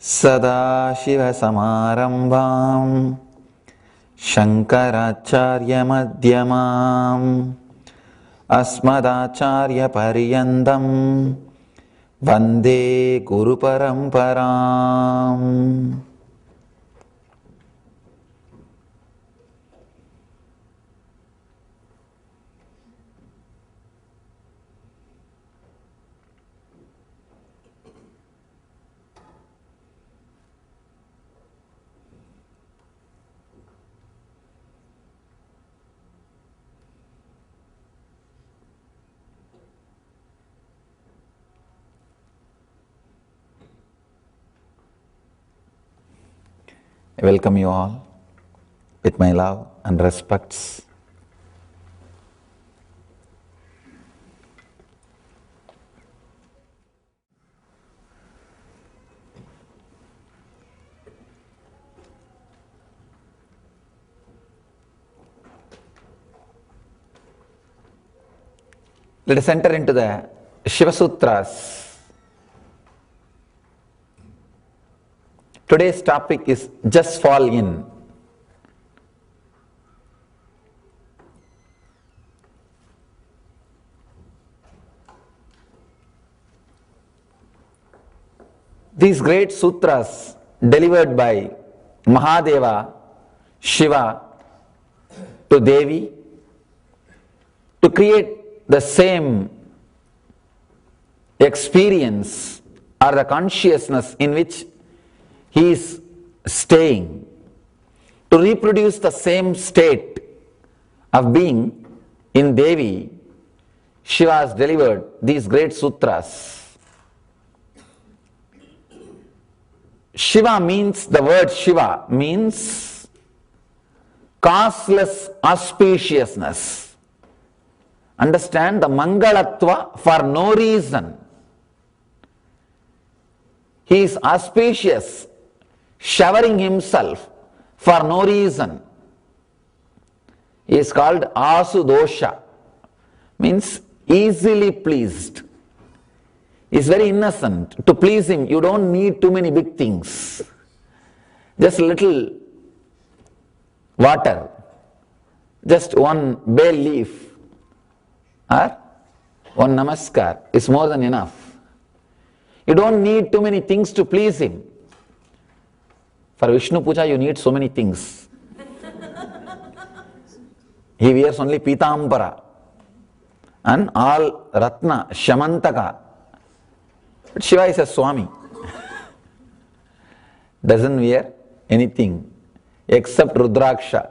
सदाशिवसमारम्भां शङ्कराचार्यमध्यमाम् अस्मदाचार्यपर्यन्तं वन्दे गुरुपरम्पराम्. I welcome you all with my love and respects. Let us enter into the Shiva Sutras. Today's topic is just fall in. These great sutras delivered by Mahadeva, Shiva to Devi to create the same experience or the consciousness in which he is staying, to reproduce the same state of being in Devi. Shiva has delivered these great sutras. Shiva means, the word Shiva means causeless auspiciousness. Understand the Mangalatva for no reason. He is auspicious, showering himself for no reason. He is called Asudosha, means easily pleased. He is very innocent. To please him, you don't need too many big things. Just a little water, just one bay leaf or one namaskar is more than enough. You don't need too many things to please him. For Vishnu Puja, you need so many things. He wears only Pitambara and all Ratna, Shamantaka. But Shiva is a Swami. Doesn't wear anything except Rudraksha.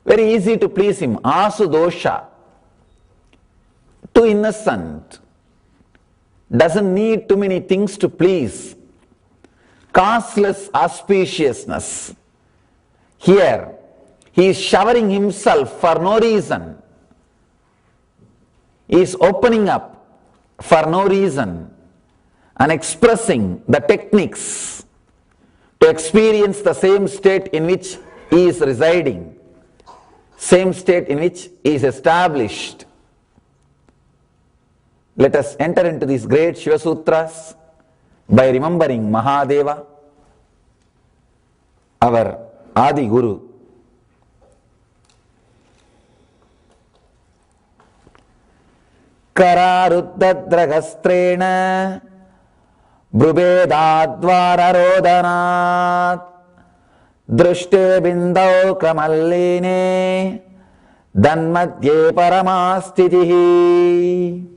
Very easy to please him. Asudosha. Too innocent. Doesn't need too many things to please. Causeless auspiciousness. Here, he is showering himself for no reason. He is opening up for no reason and expressing the techniques to experience the same state in which he is residing, same state in which he is established. Let us enter into these great Shiva Sutras by remembering Mahadeva, our Adi Guru. Kararuddhadragastrena Brubedadvararodhanat Drushte bindau kamalline Danmadye paramastitihi.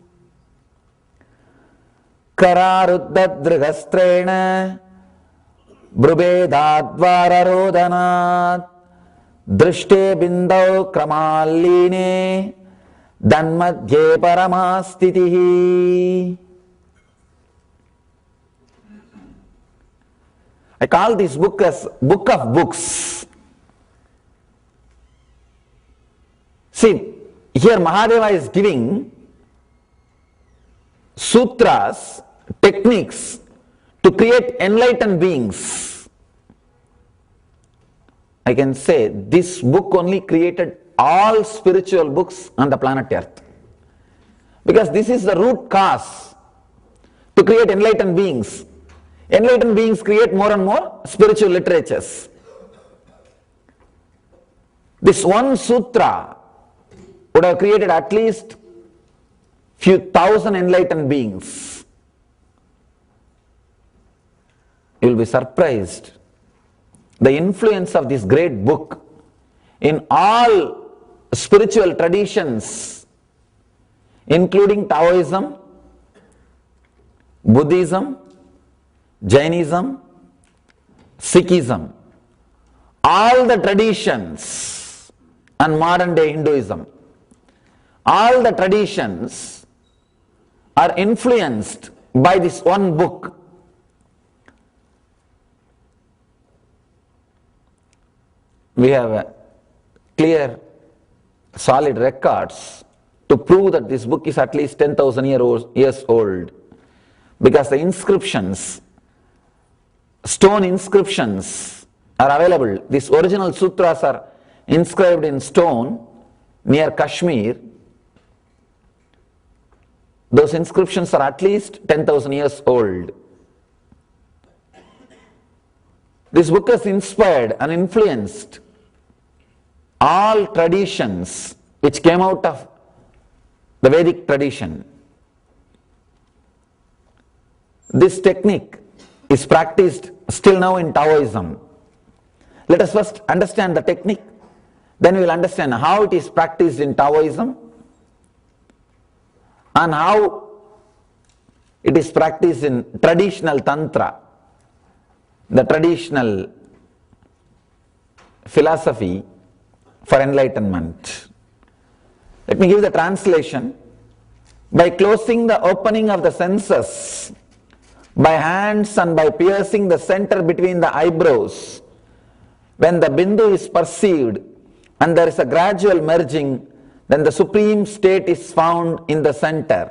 Kararuddhadragastrena Brubedadvararodhanat Drushte bindau kramalline Danmadye paramastitihi. I call this book as Book of Books. See, here Mahadeva is giving sutras, techniques to create enlightened beings. I can say this book only created all spiritual books on the planet Earth. Because this is the root cause to create enlightened beings. Enlightened beings create more and more spiritual literatures. This one sutra would have created at least few thousand enlightened beings. You will be surprised the influence of this great book in all spiritual traditions, including Taoism, Buddhism, Jainism, Sikhism, all the traditions, and modern day Hinduism. All the traditions are influenced by this one book. We have clear, solid records to prove that this book is at least 10,000 years old, because the inscriptions, stone inscriptions are available. These original sutras are inscribed in stone near Kashmir. Those inscriptions are at least 10,000 years old. This book has inspired and influenced all traditions which came out of the Vedic tradition. This technique is practiced still now in Taoism. Let us first understand the technique, then we will understand how it is practiced in Taoism and how it is practiced in traditional Tantra, the traditional philosophy for enlightenment. Let me give the translation. By closing the opening of the senses, by hands and by piercing the center between the eyebrows, when the bindu is perceived and there is a gradual merging, then the supreme state is found in the center.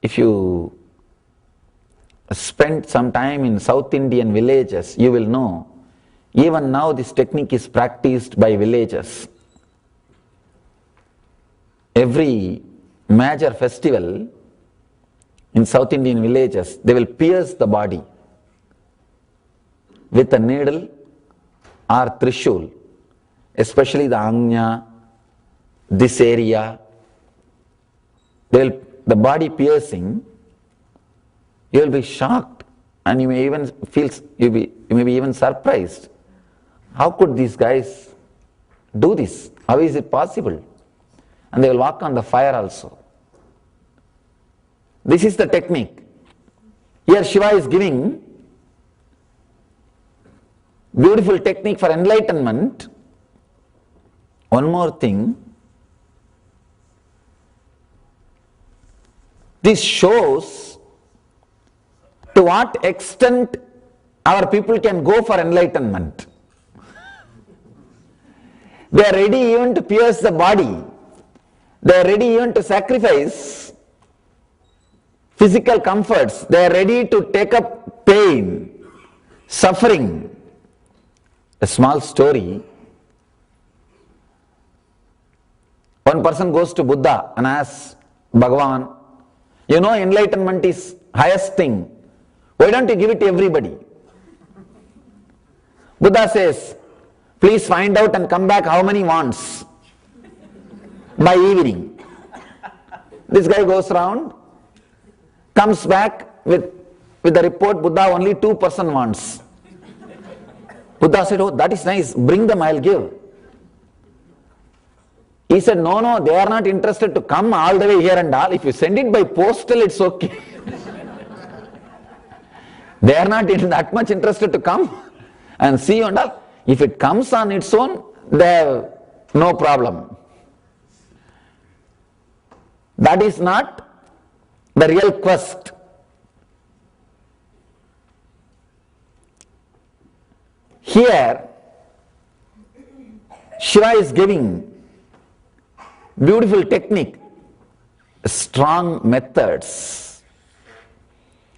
If you spend some time in South Indian villages, you will know, even now this technique is practiced by villagers. Every major festival in South Indian villages, they will pierce the body with a needle or trishul, especially the Anya, this area. The body piercing, you will be shocked and you may even feel, you may be even surprised. How could these guys do this? How is it possible? And they will walk on the fire also. This is the technique. Here Shiva is giving beautiful technique for enlightenment. One more thing. This shows to what extent our people can go for enlightenment. They are ready even to pierce the body. They are ready even to sacrifice physical comforts. They are ready to take up pain, suffering. A small story. One person goes to Buddha and asks, Bhagavan, you know enlightenment is highest thing. Why don't you give it to everybody? Buddha says, please find out and come back how many wants by evening. This guy goes round, comes back with the report, Buddha, only 2% wants. Buddha said, oh, that is nice, bring them, I'll give. He said, no, they are not interested to come all the way here and all. If you send it by postal, it's okay. They are not that much interested to come and see and all. If it comes on its own, they have no problem. That is not the real quest. Here, Shiva is giving beautiful technique, strong methods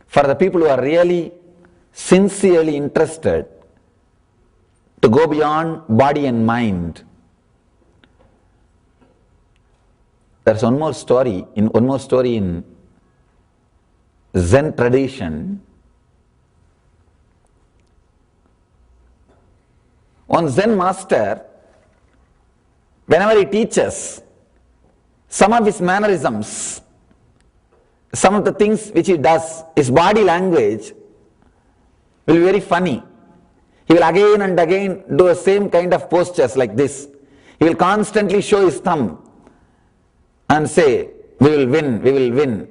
for the people who are really sincerely interested to go beyond body and mind, There's one more story in Zen tradition. One Zen master, whenever he teaches, some of his mannerisms, some of the things which he does, his body language will be very funny. He will again and again do the same kind of postures like this. He will constantly show his thumb and say, "We will win, we will win."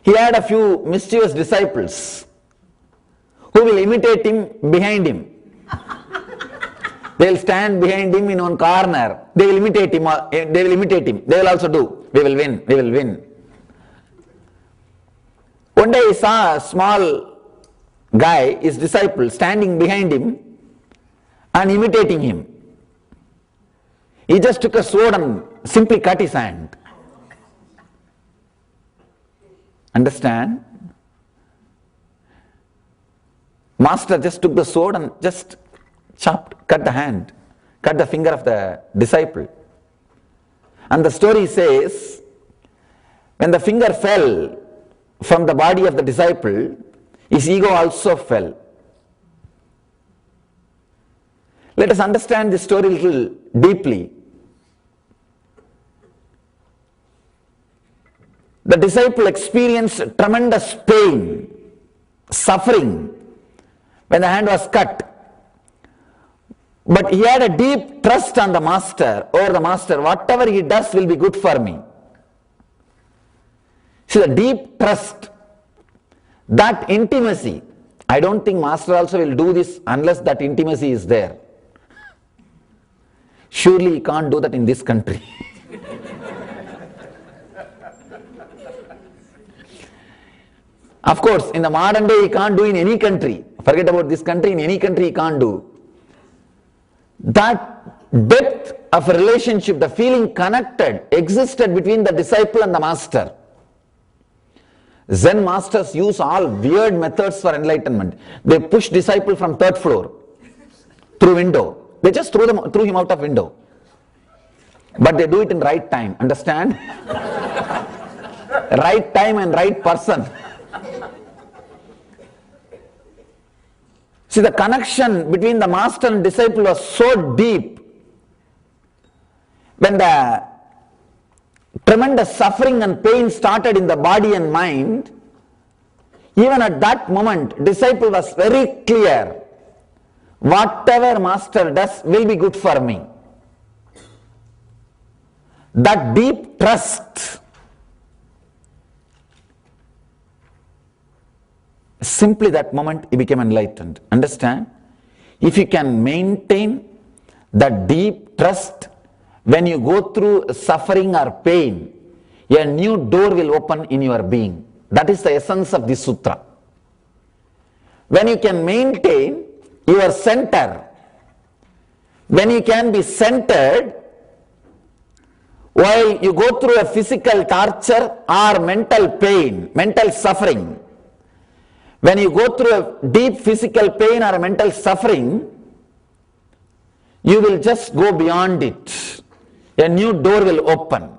He had a few mischievous disciples who will imitate him behind him. They will stand behind him in one corner. They will imitate him. They will also do, "We will win, we will win." One day he saw a small guy, his disciple, standing behind him and imitating him. He just took a sword and simply cut his hand. Understand? Master just took the sword and just cut the hand, cut the finger of the disciple. And the story says, when the finger fell from the body of the disciple, his ego also fell. Let us understand this story a little deeply. The disciple experienced tremendous pain, suffering when the hand was cut. But he had a deep trust on the master, over the master, whatever he does will be good for me. See, the deep trust, that intimacy, I don't think master also will do this unless that intimacy is there. Surely he can't do that in this country. Of course, in the modern day he can't do in any country. Forget about this country, in any country he can't do. That depth of a relationship, the feeling connected, existed between the disciple and the master. Zen masters use all weird methods for enlightenment. They push disciple from third floor through window. They just threw him out of window. But they do it in right time, understand? Right time and right person. See, the connection between the master and disciple was so deep. When the tremendous suffering and pain started in the body and mind, even at that moment, disciple was very clear. Whatever master does will be good for me. That deep trust, simply that moment he became enlightened. Understand? If you can maintain that deep trust, when you go through suffering or pain, a new door will open in your being. That is the essence of this sutra. When you can maintain your center, when you can be centered, while you go through a physical torture or mental pain, mental suffering, when you go through a deep physical pain or mental suffering, you will just go beyond it. A new door will open.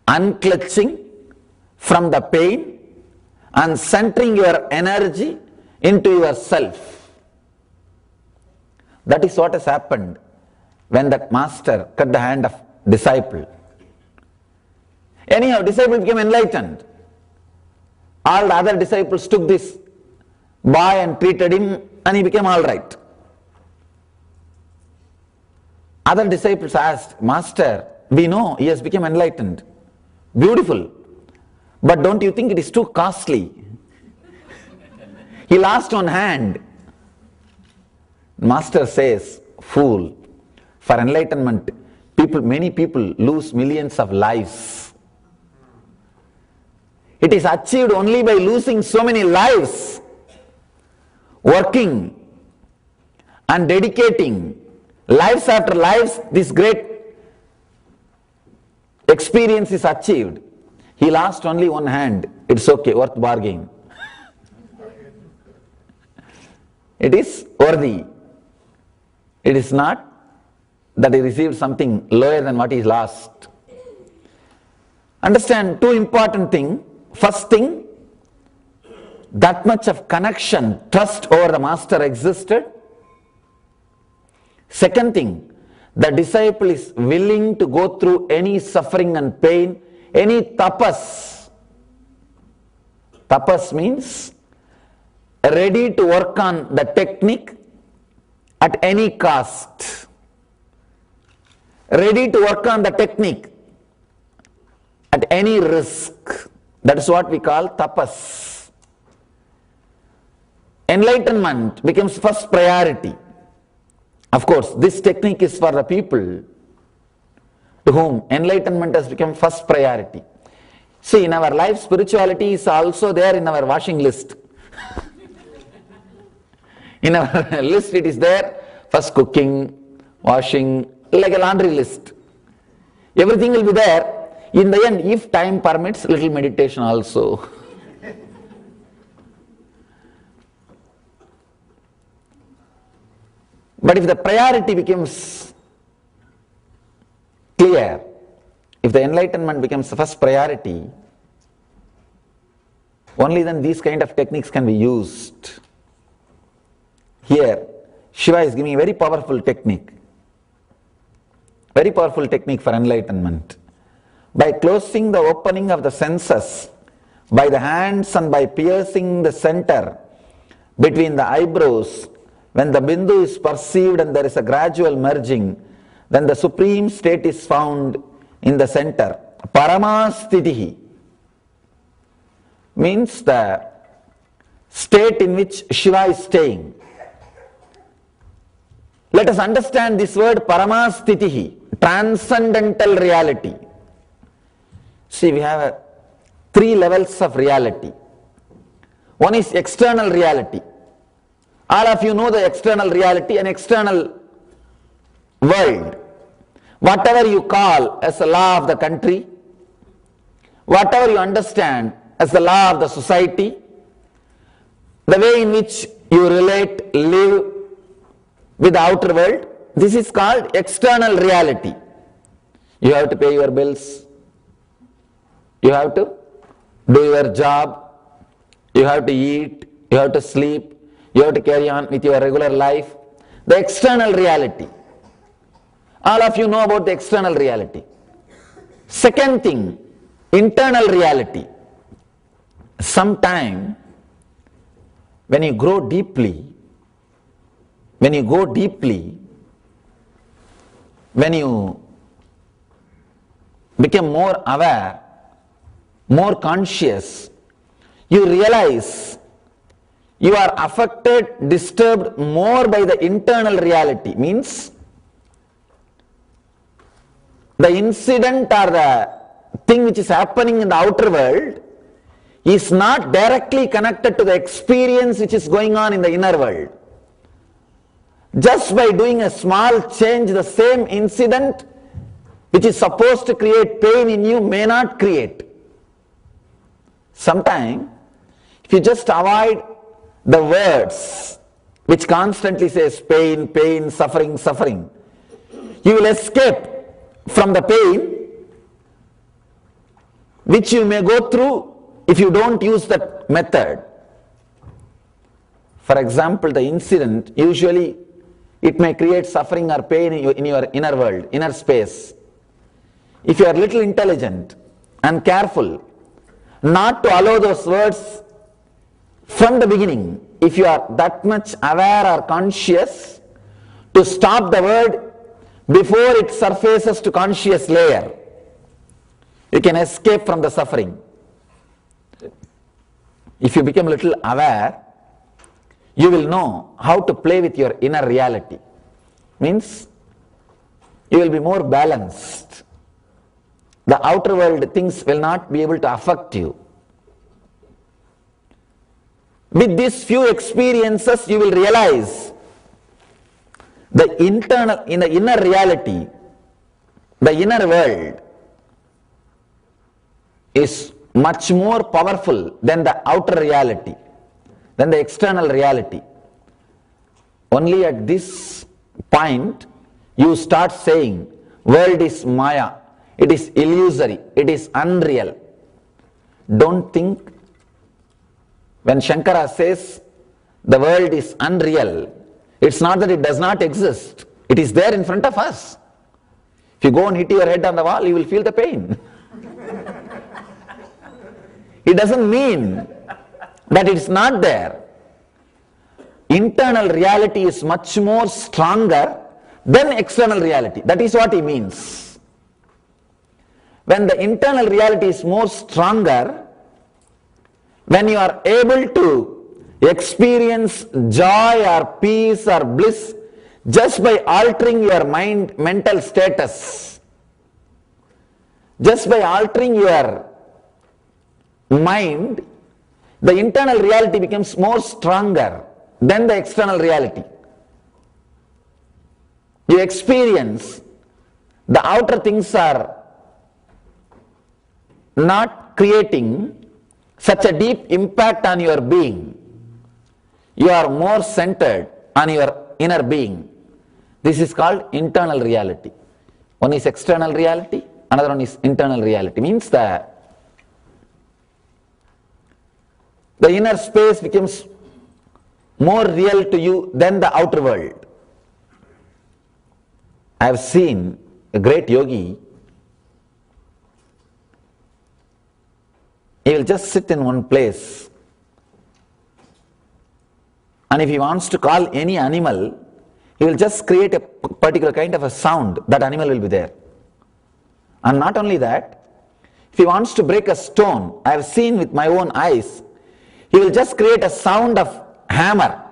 Unclutching from the pain and centering your energy into yourself. That is what has happened when that master cut the hand of disciple. Anyhow, disciple became enlightened. All the other disciples took this boy and treated him, and he became all right. Other disciples asked, "Master, we know he has become enlightened. Beautiful. But don't you think it is too costly? He lost one hand." Master says, "Fool, for enlightenment, many people lose millions of lives. It is achieved only by losing so many lives, working and dedicating lives after lives. This great experience is achieved. He lost only one hand. It's okay, worth bargaining. It is worthy. It is not that he received something lower than what he lost. Understand two important things. First thing, that much of connection, trust over the master existed. Second thing, the disciple is willing to go through any suffering and pain, any tapas. Tapas means ready to work on the technique at any cost. Ready to work on the technique at any risk. That is what we call tapas. Enlightenment becomes first priority. Of course, this technique is for the people to whom enlightenment has become first priority. See, in our life, spirituality is also there in our washing list. In our list it is there, first cooking, washing, like a laundry list. Everything will be there. In the end, if time permits, little meditation also. But if the priority becomes clear, if the enlightenment becomes the first priority, only then these kind of techniques can be used. Here, Shiva is giving a very powerful technique for enlightenment. By closing the opening of the senses, by the hands and by piercing the center between the eyebrows, when the bindu is perceived and there is a gradual merging, then the supreme state is found in the center. Paramastitihi means the state in which Shiva is staying. Let us understand this word paramastitihi, transcendental reality. See, we have three levels of reality. One is external reality. All of you know the external reality, an external world. Whatever you call as the law of the country, whatever you understand as the law of the society, the way in which you relate, live with the outer world, this is called external reality. You have to pay your bills, you have to do your job, you have to eat, you have to sleep, you have to carry on with your regular life. The external reality. All of you know about the external reality. Second thing, internal reality. Sometime when you grow deeply, when you become more aware, more conscious, you realize you are affected, disturbed more by the internal reality. Means the incident or the thing which is happening in the outer world is not directly connected to the experience which is going on in the inner world. Just by doing a small change, the same incident which is supposed to create pain in you may not create. Sometimes, if you just avoid the words which constantly says pain, pain, suffering, suffering, you will escape from the pain which you may go through if you don't use that method. For example, the incident, usually it may create suffering or pain in your inner world, inner space. If you are little intelligent and careful not to allow those words from the beginning, if you are that much aware or conscious, to stop the word before it surfaces to conscious layer, you can escape from the suffering. If you become a little aware, you will know how to play with your inner reality. Means you will be more balanced. The outer world things will not be able to affect you. With these few experiences, you will realize in the inner reality, the inner world is much more powerful than the outer reality, than the external reality. Only at this point, you start saying, world is Maya. It is illusory. It is unreal. Don't think when Shankara says the world is unreal, it's not that it does not exist. It is there in front of us. If you go and hit your head on the wall, you will feel the pain. It doesn't mean that it's not there. Internal reality is much more stronger than external reality. That is what he means. When the internal reality is more stronger, when you are able to experience joy or peace or bliss just by altering your mental status, just by altering your mind, the internal reality becomes more stronger than the external reality. You experience the outer things are not creating such a deep impact on your being. You are more centered on your inner being. This is called internal reality. One is external reality, another one is internal reality. Means that the inner space becomes more real to you than the outer world. I have seen a great yogi. He will just sit in one place, and if he wants to call any animal, he will just create a particular kind of a sound. That animal will be there. And not only that, if he wants to break a stone, I have seen with my own eyes, he will just create a sound of hammer.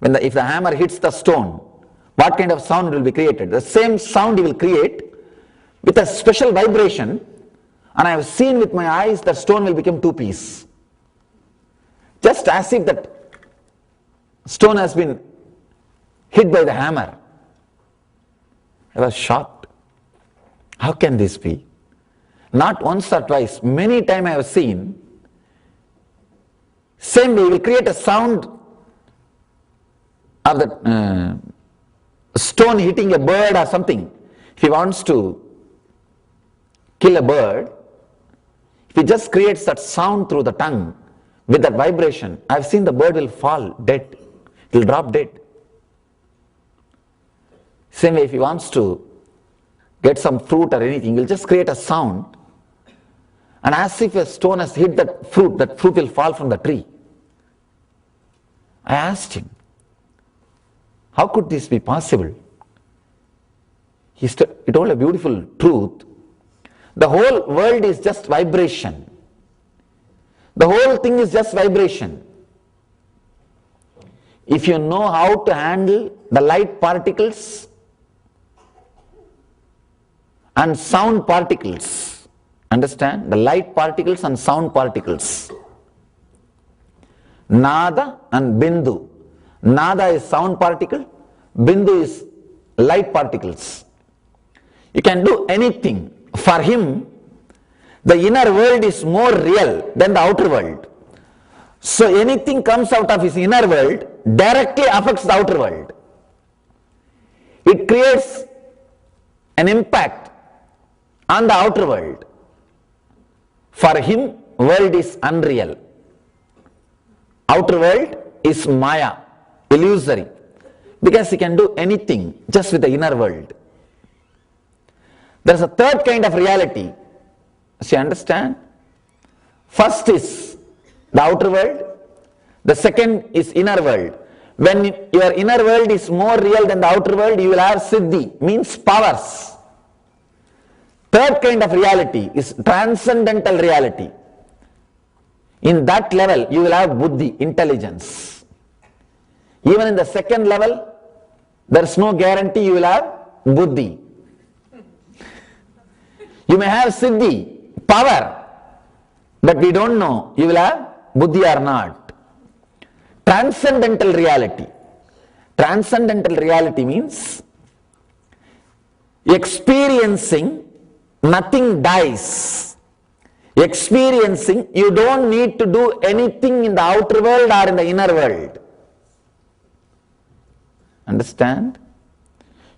If the hammer hits the stone, what kind of sound will be created? The same sound he will create with a special vibration, and I have seen with my eyes that stone will become two pieces. Just as if that stone has been hit by the hammer. I was shocked. How can this be? Not once or twice, many times I have seen. Same way, he will create a sound of the stone hitting a bird or something. If he wants to kill a bird, if he just creates that sound through the tongue with that vibration, I have seen the bird will fall dead. It will drop dead. Same way, if he wants to get some fruit or anything, he will just create a sound, and as if a stone has hit that fruit will fall from the tree. I asked him, how could this be possible? He told a beautiful truth. The whole world is just vibration. The whole thing is just vibration. If you know how to handle the light particles and sound particles, understand? The light particles and sound particles. Nada and Bindu. Nada is sound particle, Bindu is light particles. You can do anything. For him, the inner world is more real than the outer world. So anything comes out of his inner world directly affects the outer world. It creates an impact on the outer world. For him, world is unreal. Outer world is Maya, illusory, because he can do anything just with the inner world. There is a third kind of reality. So you understand? First is the outer world. The second is inner world. When your inner world is more real than the outer world, you will have siddhi, means powers. Third kind of reality is transcendental reality. In that level, you will have buddhi, intelligence. Even in the second level, there is no guarantee you will have buddhi. You may have siddhi, power, but we don't know you will have buddhi or not. Transcendental reality. Transcendental reality means experiencing nothing dies. Experiencing, you don't need to do anything in the outer world or in the inner world. Understand?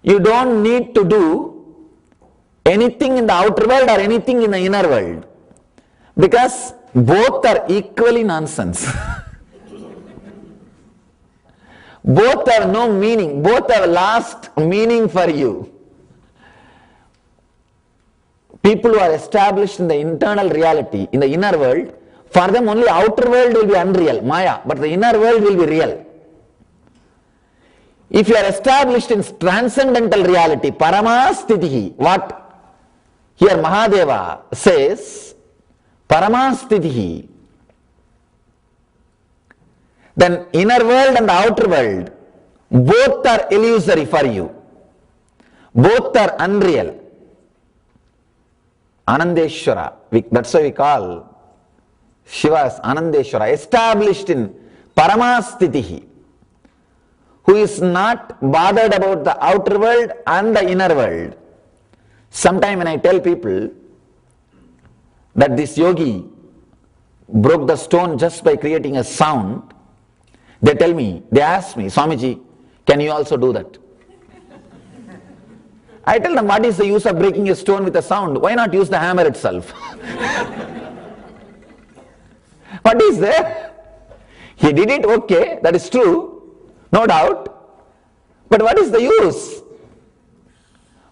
You don't need to do anything in the outer world or anything in the inner world, because both are equally nonsense. Both have no meaning, both have lost meaning for you. People who are established in the internal reality, in the inner world, for them only outer world will be unreal, Maya, but the inner world will be real. If you are established in transcendental reality, Paramastitihi, what here Mahadeva says, Paramastitihi, then inner world and the outer world, both are illusory for you. Both are unreal. Anandeshwara, that's why we call Shiva as Anandeshwara, established in Paramastitihi, who is not bothered about the outer world and the inner world. Sometime when I tell people that this yogi broke the stone just by creating a sound, they tell me, they ask me, Swamiji, can you also do that? I tell them, what is the use of breaking a stone with a sound? Why not use the hammer itself? What is there? He did it, okay, that is true, no doubt. But what is the use?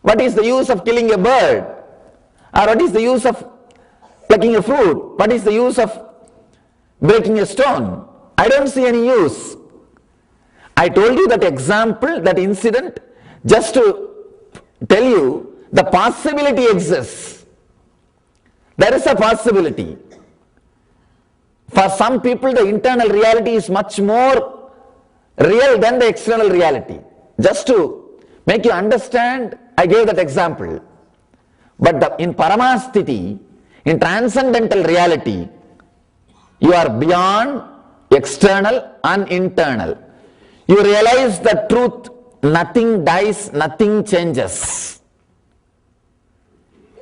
What is the use of killing a bird? Or what is the use of plucking a fruit? What is the use of breaking a stone? I don't see any use. I told you that example, that incident, just to tell you the possibility exists. There is a possibility. For some people, the internal reality is much more real than the external reality. Just to make you understand, I gave that example. But in Paramastiti, in transcendental reality, you are beyond external and internal. You realize the truth, nothing dies, nothing changes.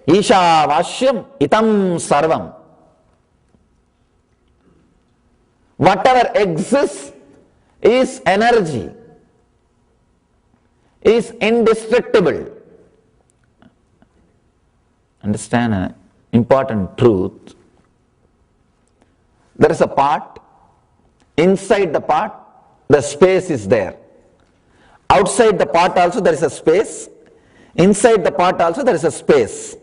Isha Vashyam Itam Sarvam. Whatever exists is energy, is indestructible. Understand an important truth. There is a part, inside the part, the space is there. Outside the part also there is a space, inside the part also there is a space.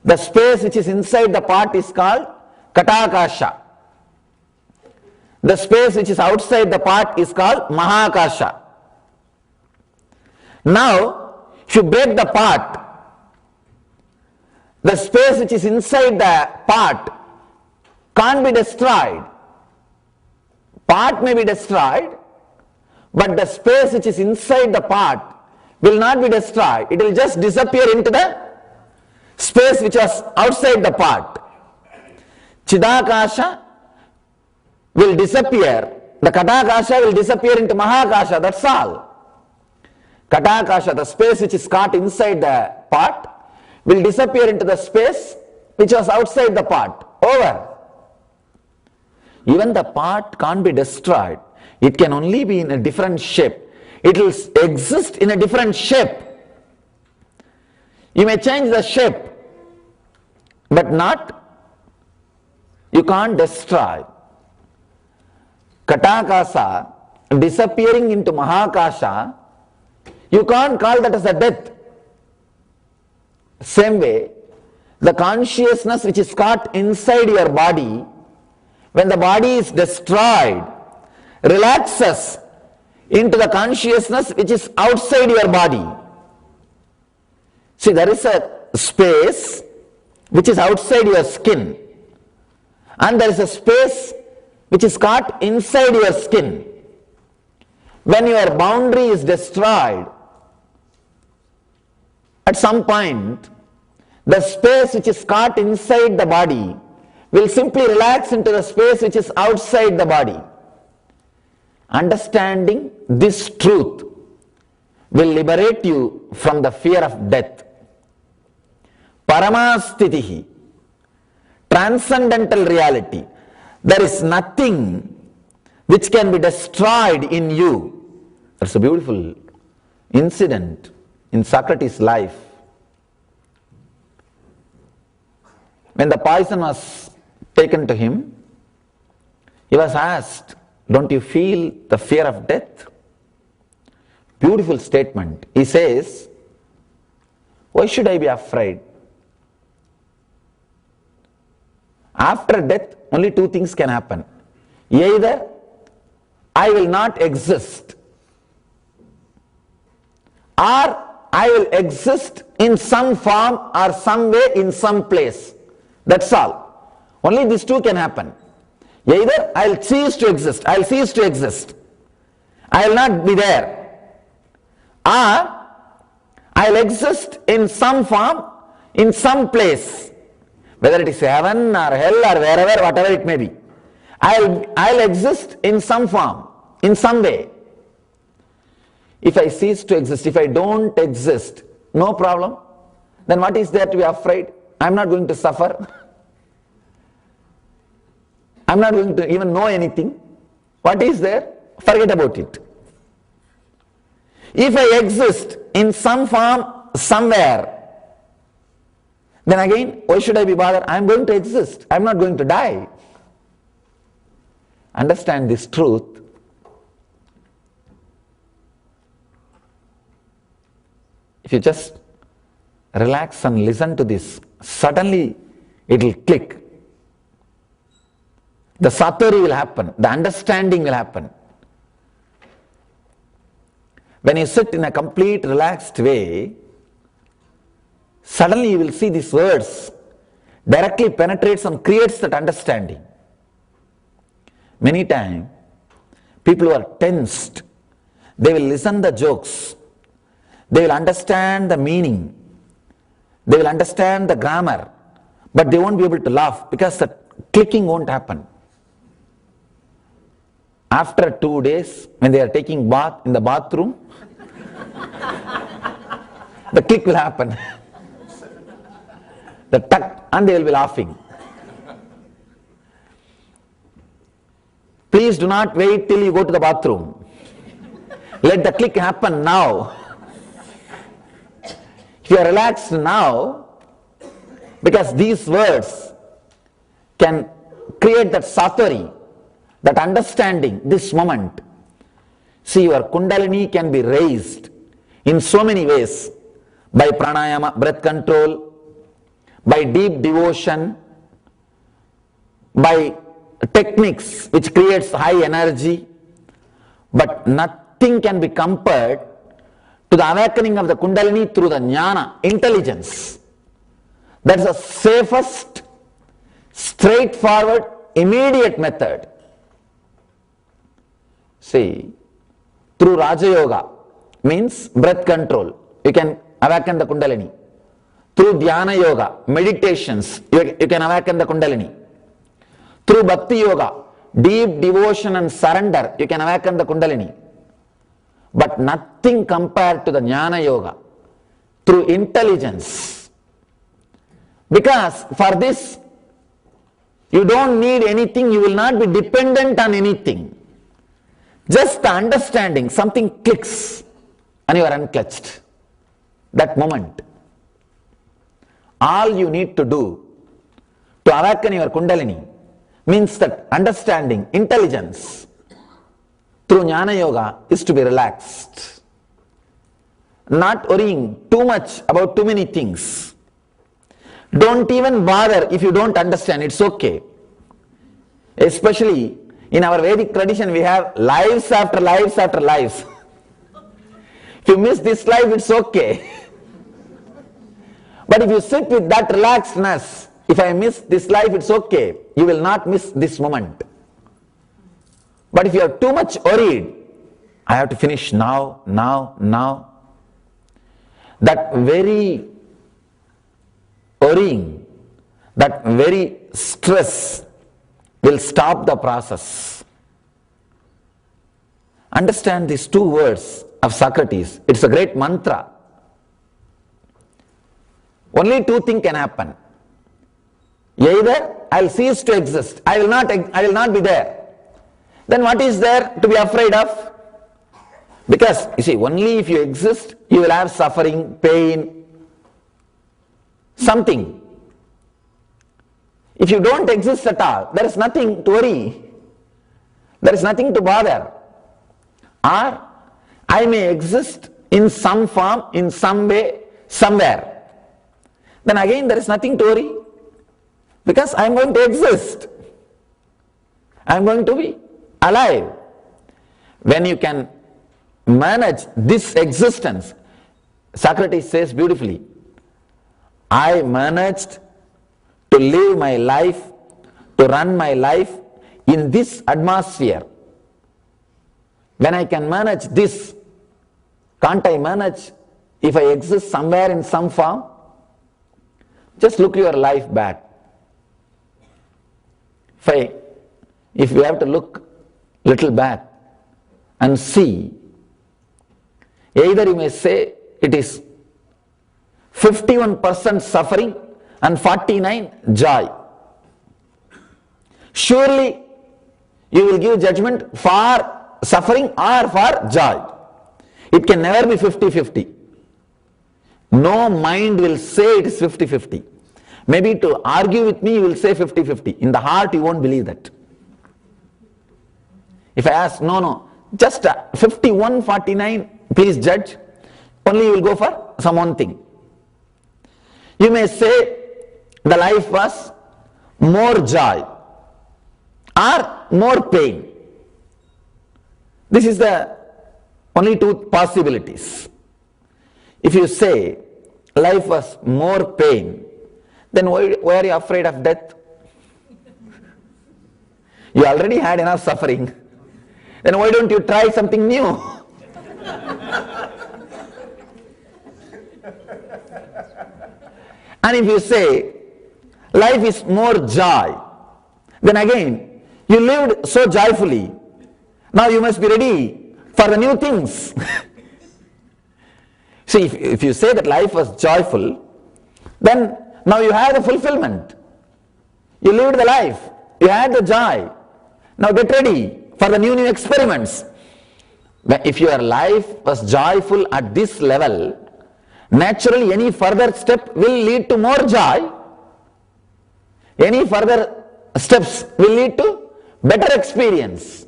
The space which is inside the part is called Katakasha. The space which is outside the part is called Mahakasha. Now, if you break the part, the space which is inside the part can't be destroyed. Part may be destroyed, but the space which is inside the part will not be destroyed. It will just disappear into the space which was outside the part. Chidakasha will disappear. The Katakasha will disappear into Mahakasha, that's all. Katakasha, the space which is caught inside the part, will disappear into the space which was outside the part. Over. Even the part can't be destroyed. It can only be in a different shape. It will exist in a different shape. You may change the shape, but you can't destroy. Katakasha disappearing into Mahakasha, you can't call that as a death. Same way, the consciousness which is caught inside your body, when the body is destroyed, relaxes into the consciousness which is outside your body. See, there is a space which is outside your skin, and there is a space which is caught inside your skin. When your boundary is destroyed, at some point, the space which is caught inside the body will simply relax into the space which is outside the body. Understanding this truth will liberate you from the fear of death. Paramastitihi, transcendental reality. There is nothing which can be destroyed in you. That's a beautiful incident in Socrates' life. when the poison was taken to him, he was asked, don't you feel the fear of death? Beautiful statement. He says, why should I be afraid? After death, only two things can happen. Either I will not exist, or I will exist in some form or some way in some place. That's all. Only these two can happen. Either I'll cease to exist, I'll cease to exist, I'll not be there, or I'll exist in some form, in some place, whether it is heaven or hell or wherever, whatever it may be. I'll exist in some form, in some way. If I cease to exist, if I don't exist, no problem. Then what is there to be afraid? I'm not going to suffer. I'm not going to even know anything. What is there? Forget about it. If I exist in some form, somewhere, then again, why should I be bothered? I'm going to exist. I'm not going to die. Understand this truth. If you just relax and listen to this, suddenly it will click. The satori will happen, the understanding will happen. When you sit in a complete relaxed way, suddenly you will see these words directly penetrates and creates that understanding. Many times, people who are tensed, they will listen the jokes, they will understand the meaning, they will understand the grammar, but they won't be able to laugh because the clicking won't happen. After 2 days, when they are taking bath in the bathroom, the click will happen. The tuck, and they will be laughing. Please do not wait till you go to the bathroom. Let the click happen now. If you are relaxed now, because these words can create that satori, that understanding, this moment. See, your kundalini can be raised in so many ways, by pranayama, breath control, by deep devotion, by techniques which creates high energy, but nothing can be compared to the awakening of the kundalini through the jnana, intelligence. That is the safest, straightforward, immediate method. See, through Raja Yoga, means breath control, you can awaken the kundalini. Through Dhyana Yoga, meditations, you can awaken the kundalini. Through Bhakti Yoga, deep devotion and surrender, you can awaken the kundalini. But nothing compared to the Jnana Yoga, through intelligence. Because for this, you don't need anything, you will not be dependent on anything. Just the understanding, something clicks and you are unclutched. That moment. All you need to do to awaken your kundalini means that understanding, intelligence through Jnana Yoga is to be relaxed. Not worrying too much about too many things. Don't even bother if you don't understand, it's okay. Especially in our Vedic tradition, we have lives after lives after lives. If you miss this life, it's okay. But if you sit with that relaxedness, if I miss this life, it's okay. You will not miss this moment. But if you are too much worried, I have to finish now. That very worrying, that very stress will stop the process. Understand these two words of Socrates. It's a great mantra. Only two things can happen. Either I'll cease to exist, I will not be there. Then what is there to be afraid of? Because you see, only if you exist, you will have suffering, pain, something. If you don't exist at all, there is nothing to worry. There is nothing to bother. Or I may exist in some form, in some way, somewhere. Then again there is nothing to worry. Because I am going to exist. I am going to be alive. When you can manage this existence, Socrates says beautifully, I managed to live my life, to run my life in this atmosphere. When I can manage this, can't I manage if I exist somewhere in some form? Just look your life back. If you have to look little back and see, either you may say it is 51% suffering and 49 joy. Surely you will give judgment for suffering or for joy. It can never be 50-50. No mind will say it is 50-50. Maybe to argue with me you will say 50-50. In the heart you won't believe that. If I ask, no, just 51-49, please judge, only you will go for some one thing. You may say the life was more joy or more pain. This is the only two possibilities. If you say life was more pain, then why are you afraid of death? You already had enough suffering. Then why don't you try something new? And if you say life is more joy, then again you lived so joyfully. Now you must be ready for the new things. See, if you say that life was joyful, then now you have the fulfillment. You lived the life, you had the joy. Now get ready for the new experiments. If your life was joyful at this level, naturally any further step will lead to more joy. Any further steps will lead to better experience.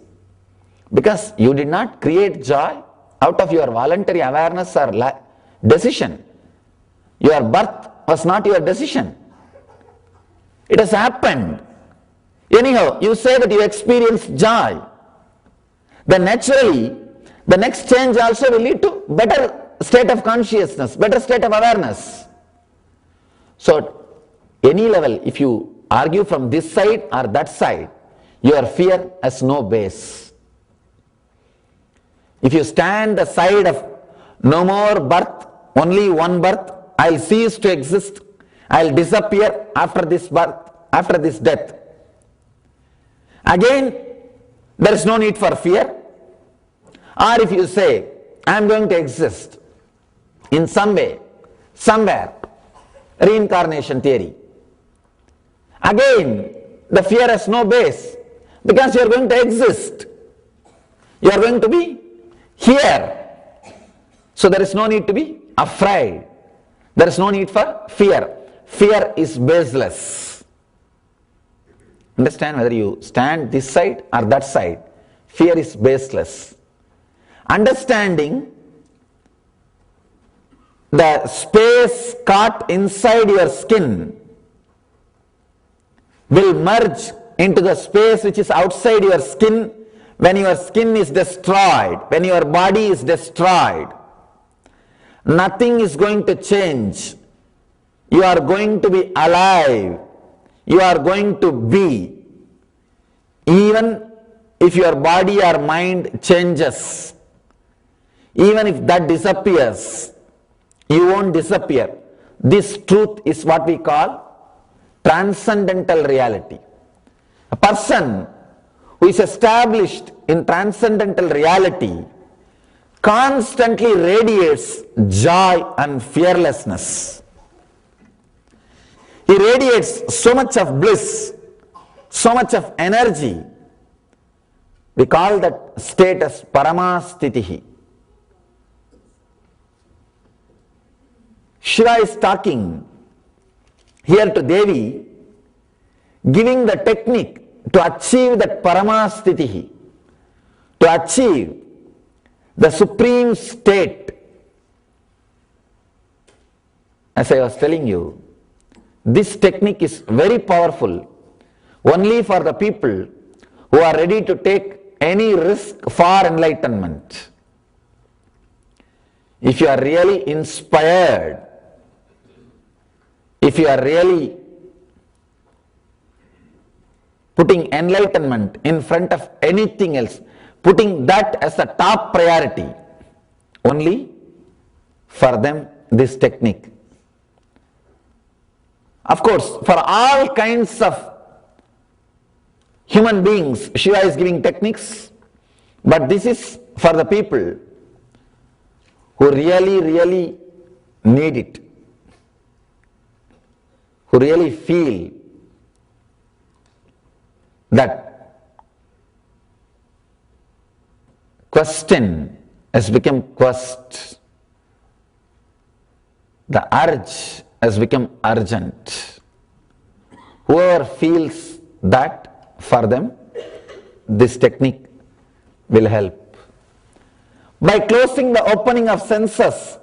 Because you did not create joy out of your voluntary awareness or decision. Your birth was not your decision. It has happened. Anyhow, you say that you experience joy. Then naturally, the next change also will lead to better state of consciousness, better state of awareness. So, any level, if you argue from this side or that side, your fear has no base. If you stand the side of no more birth, only one birth, I'll cease to exist, I'll disappear after this birth, after this death. Again, there is no need for fear. Or if you say, I am going to exist in some way, somewhere, reincarnation theory. Again, the fear has no base because you are going to exist. You are going to be here. So there is no need to be afraid. There is no need for fear. Fear is baseless. Understand, whether you stand this side or that side, fear is baseless. Understanding the space caught inside your skin will merge into the space which is outside your skin when your skin is destroyed, when your body is destroyed. Nothing is going to change. You are going to be alive. You are going to be. Even if your body or mind changes, even if that disappears, you won't disappear. This truth is what we call transcendental reality. A person who is established in transcendental reality constantly radiates joy and fearlessness. He radiates so much of bliss, so much of energy. We call that state as paramastitihi. Shiva is talking here to Devi. giving the technique to achieve that paramastitihi, to achieve the supreme state. As I was telling you, this technique is very powerful only for the people who are ready to take any risk for enlightenment. If you are really inspired, if you are really putting enlightenment in front of anything else, putting that as a top priority, only for them this technique. Of course, for all kinds of human beings, Shiva is giving techniques, but this is for the people who really need it, who really feel that question has become quest, the urge has become urgent. Whoever feels that, for them this technique will help. By closing the opening of senses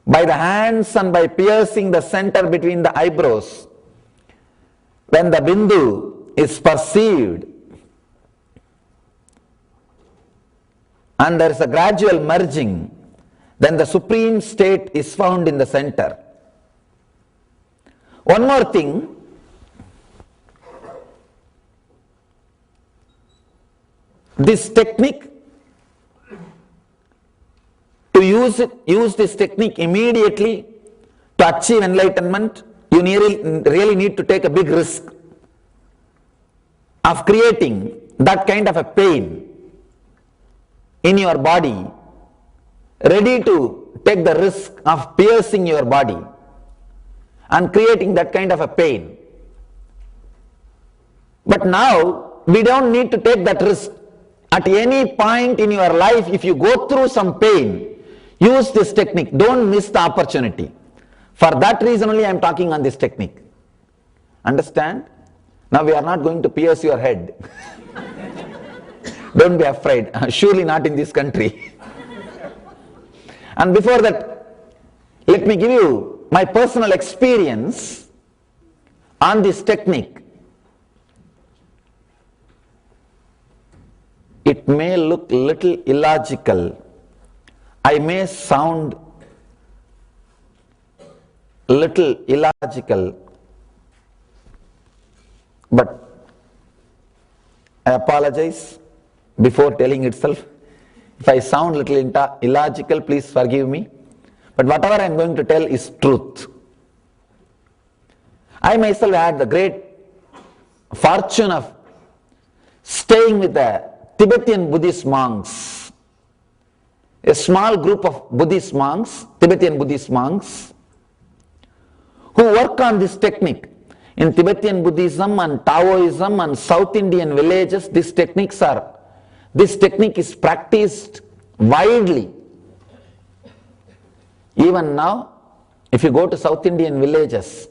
by the hands and by piercing the center between the eyebrows, when the bindu is perceived and there is a gradual merging, then the supreme state is found in the center. One more thing, this technique, to use this technique immediately to achieve enlightenment, you really need to take a big risk of creating that kind of a pain in your body, ready to take the risk of piercing your body and creating that kind of a pain. But now we don't need to take that risk. At any point in your life, if you go through some pain, use this technique. Don't miss the opportunity. For that reason only I am talking on this technique. Understand? Now we are not going to pierce your head. Don't be afraid. Surely not in this country. And before that, let me give you my personal experience on this technique. It may look little illogical. I may sound little illogical, but I apologize before telling itself. If I sound little illogical, please forgive me. But whatever I am going to tell is truth. I myself had the great fortune of staying with the Tibetan Buddhist monks, a small group of Buddhist monks, Tibetan Buddhist monks, who work on this technique. In Tibetan Buddhism and Taoism and South Indian villages, this technique is practiced widely. Even now, if you go to South Indian villages,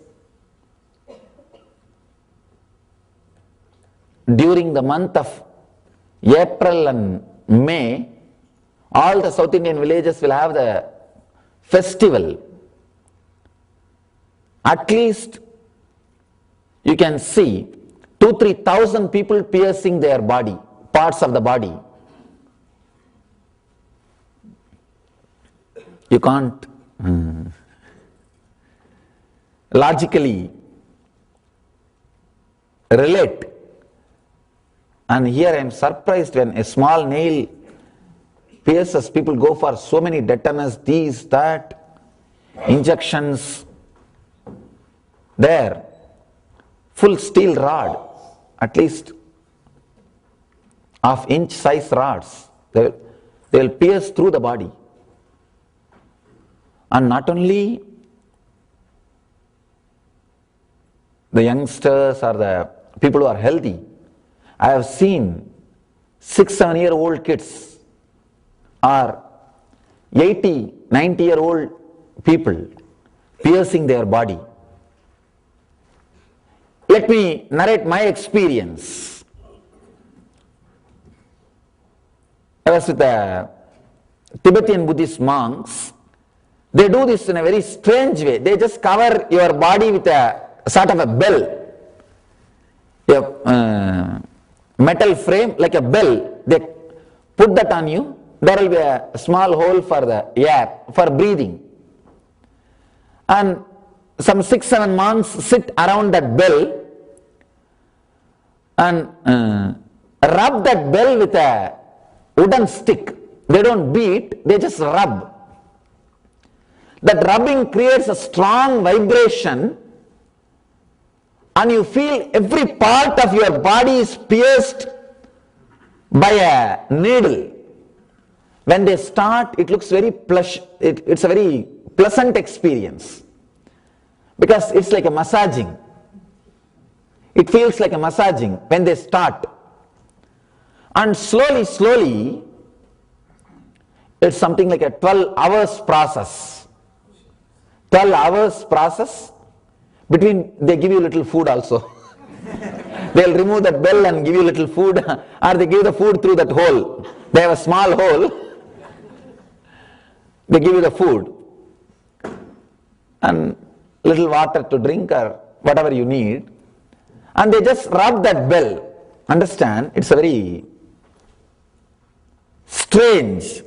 during the month of April and May, all the South Indian villages will have the festival. At least you can see 2,000-3,000 people piercing their body, parts of the body. You can't logically relate. And here I am surprised when a small nail pierces, people go for so many tetanus, these, that, injections. There, full steel rod, at least of inch size rods, they will pierce through the body. And not only the youngsters or the people who are healthy, I have seen 6-7-year-old kids or 80-90-year-old people piercing their body. Let me narrate my experience. I was with a Tibetan Buddhist monks. They do this in a very strange way. They just cover your body with a sort of a bell. A metal frame like a bell. They put that on you. There will be a small hole for the air, for breathing. And some 6-7 monks sit around that bell and rub that bell with a wooden stick. They don't beat, they just rub. That rubbing creates a strong vibration and you feel every part of your body is pierced by a needle. When they start, it looks very plush, it's a very pleasant experience because it's like a massaging. It feels like a massaging when they start. And slowly, it's something like a 12 hours process. 12 hours process. Between, they give you little food also. They'll remove that bell and give you little food, or they give the food through that hole. They have a small hole. They give you the food and little water to drink or whatever you need. And they just rub that bell. Understand? It's a very strange.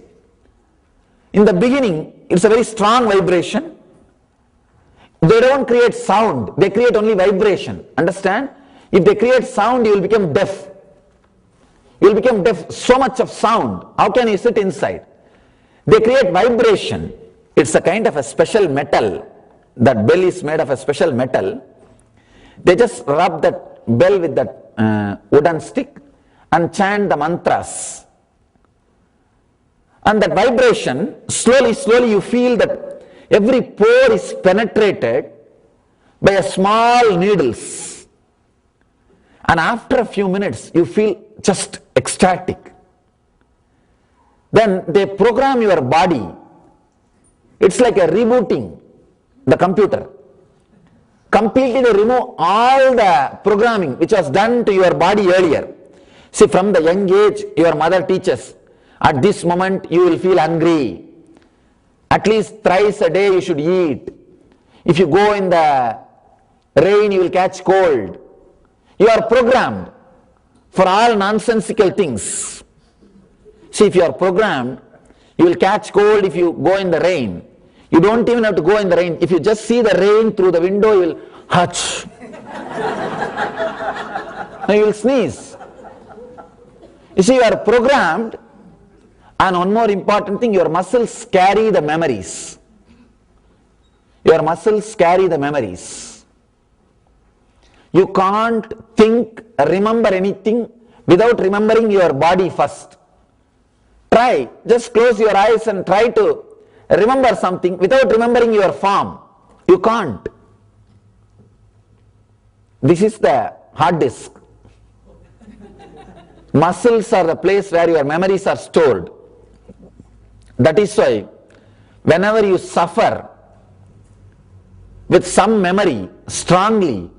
In the beginning, it's a very strong vibration. They don't create sound, they create only vibration. Understand? If they create sound, you will become deaf. You will become deaf, so much of sound. How can you sit inside? They create vibration. It's a kind of a special metal. That bell is made of a special metal. They just rub that bell with that wooden stick and chant the mantras. And that vibration, slowly you feel that every pore is penetrated by a small needles. And after a few minutes, you feel just ecstatic. Then they program your body. It's like a rebooting the computer. Completely they remove all the programming which was done to your body earlier. See, from the young age, your mother teaches, at this moment you will feel hungry. At least thrice a day you should eat. If you go in the rain, you will catch cold. You are programmed for all nonsensical things. See, if you are programmed, you will catch cold if you go in the rain. You don't even have to go in the rain. If you just see the rain through the window, you will hutch. And you will sneeze. You see, you are programmed. And one more important thing, your muscles carry the memories. Your muscles carry the memories. You can't think, remember anything without remembering your body first. Try, just close your eyes and try to remember something without remembering your form. You can't. This is the hard disk. Muscles are the place where your memories are stored. That is why whenever you suffer with some memory strongly,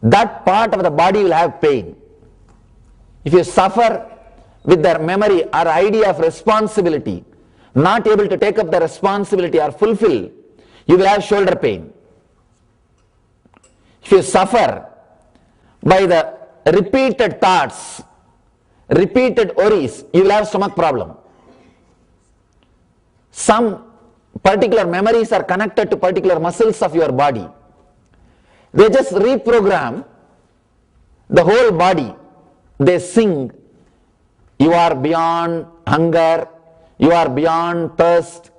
that part of the body will have pain. If you suffer with the memory or idea of responsibility, not able to take up the responsibility or fulfill, you will have shoulder pain. If you suffer by the repeated thoughts, repeated worries, you will have stomach problem. Some particular memories are connected to particular muscles of your body. They just reprogram the whole body. They sing, you are beyond hunger, you are beyond thirst,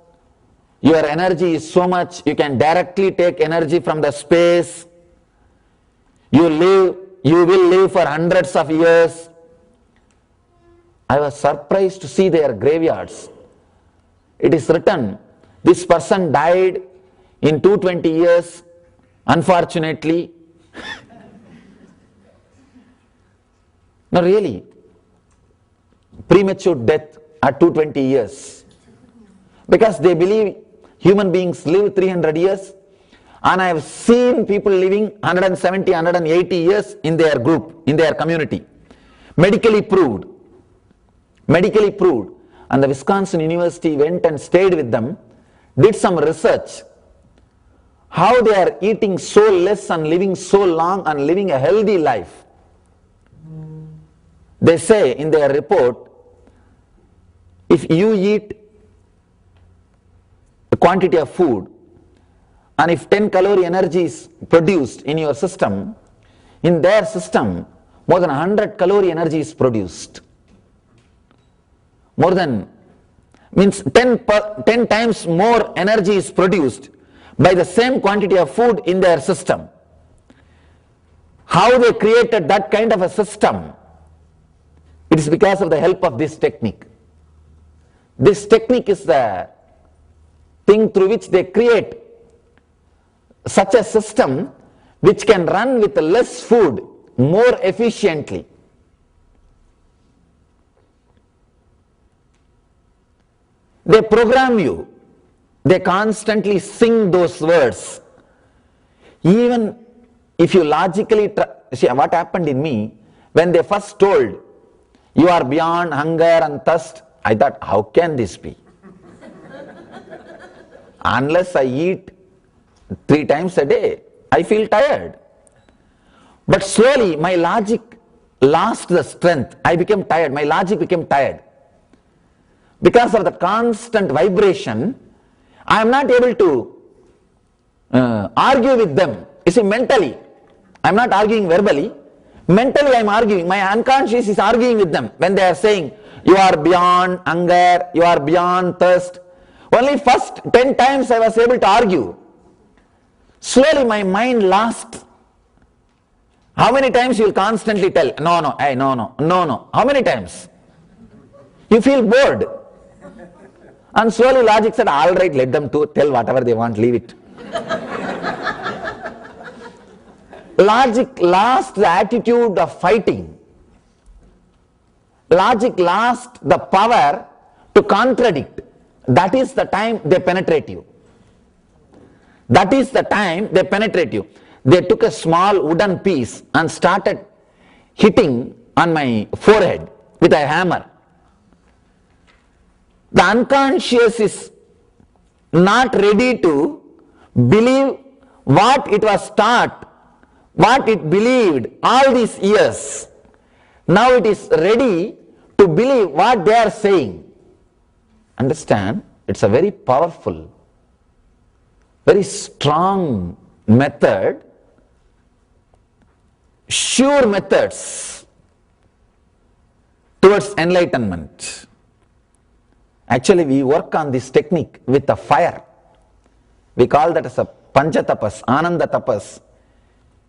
your energy is so much, you can directly take energy from the space, you will live for hundreds of years. I was surprised to see their graveyards. It is written, this person died in 220 years, unfortunately. No, really, premature death at 220 years. Because they believe human beings live 300 years And I have seen people living 170, 180 years in their group, in their community. Medically proved. Medically proved. And the Wisconsin University went and stayed with them, did some research. How they are eating so less and living so long and living a healthy life. They say in their report, if you eat a quantity of food, and if 10 calorie energy is produced in your system, in their system, more than 100 calorie energy is produced. More than, means 10 times more energy is produced by the same quantity of food in their system. How they created that kind of a system? It is because of the help of this technique. This technique is the thing through which they create such a system which can run with less food more efficiently. They program you. They constantly sing those words. Even if you logically see what happened in me when they first told you are beyond hunger and thirst, I thought, how can this be? Unless I eat 3 times a day, I feel tired. But slowly my logic lost the strength. I became tired. My logic became tired. Because of the constant vibration, I am not able to argue with them. You see, mentally, I am not arguing verbally. Mentally I am arguing. My unconscious is arguing with them when they are saying, you are beyond hunger, you are beyond thirst. Only first 10 times I was able to argue. Slowly my mind lost. How many times you will constantly tell, no, hey, no. How many times? You feel bored. And slowly logic said, all right, let them tell whatever they want, leave it. Logic lost the attitude of fighting. Logic lost the power to contradict. That is the time they penetrate you. That is the time they penetrate you. They took a small wooden piece and started hitting on my forehead with a hammer. The unconscious is not ready to believe what it was taught, what it believed all these years. Now it is ready to believe what they are saying. Understand? It's a very powerful, very strong method, sure methods towards enlightenment. Actually, we work on this technique with a fire. We call that as a Panchatapas, Ananda Tapas.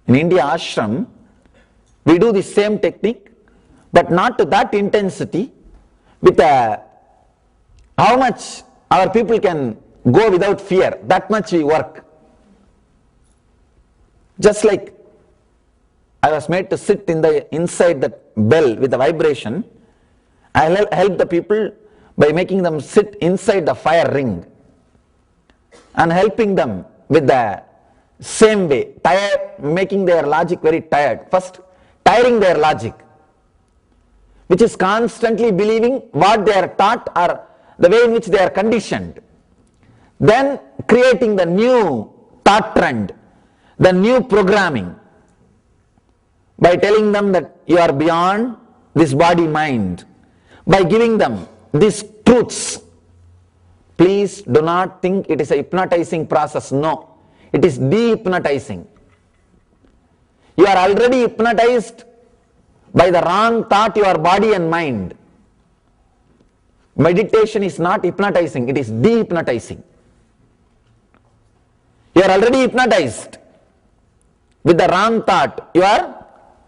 In India ashram, we do the same technique, but not to that intensity, with how much our people can go without fear, that much we work. Just like I was made to sit inside that bell with the vibration, I help the people by making them sit inside the fire ring and helping them with the same way, making their logic very tired. First, tiring their logic, which is constantly believing what they are taught or the way in which they are conditioned. Then creating the new thought trend, the new programming, by telling them that you are beyond this body-mind, by giving them these truths. Please do not think it is a hypnotizing process. No, it is de-hypnotizing. You are already hypnotized by the wrong thought, your body and mind. Meditation is not hypnotizing, it is de-hypnotizing. You are already hypnotized with the wrong thought, your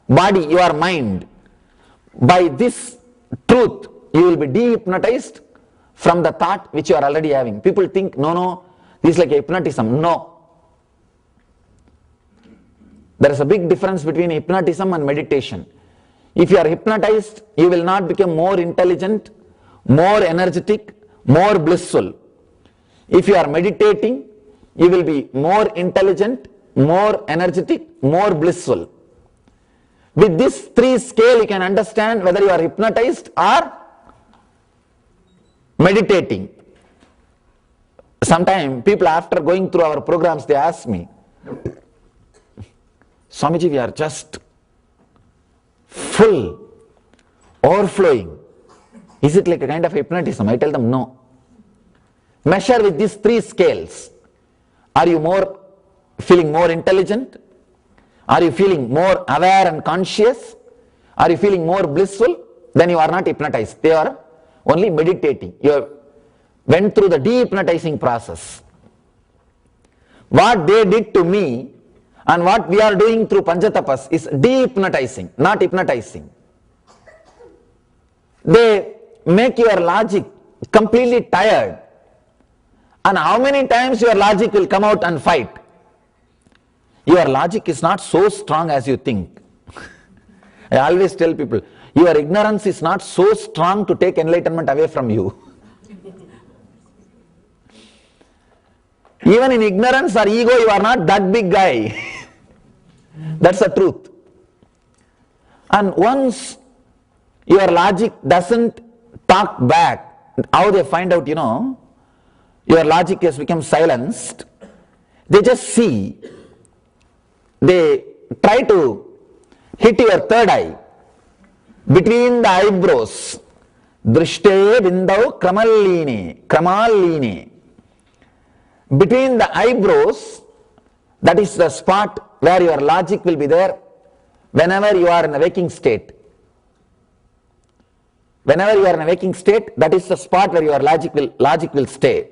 body, your mind. By this truth, you will be de-hypnotized from the thought which you are already having. People think, no, this is like hypnotism. No. There is a big difference between hypnotism and meditation. If you are hypnotized, you will not become more intelligent, more energetic, more blissful. If you are meditating, you will be more intelligent, more energetic, more blissful. With this 3 scale, you can understand whether you are hypnotized or meditating. Sometimes people, after going through our programs, they ask me, Swamiji, we are just full, overflowing. Is it like a kind of hypnotism? I tell them no. Measure with these 3 scales. Are you feeling more intelligent? Are you feeling more aware and conscious? Are you feeling more blissful? Then you are not hypnotized. They are only meditating. You went through the de-hypnotizing process. What they did to me and what we are doing through Panchatapas is de-hypnotizing, not hypnotizing. They make your logic completely tired. And how many times your logic will come out and fight? Your logic is not so strong as you think. I always tell people, your ignorance is not so strong to take enlightenment away from you. Even in ignorance or ego, you are not that big guy. That's the truth. And once your logic doesn't talk back, how they find out, your logic has become silenced, they just see, they try to hit your third eye, between the eyebrows, drishte bindau kramalline. Between the eyebrows, that is the spot where your logic will be there whenever you are in a waking state. Whenever you are in a waking state, that is the spot where your logic will stay.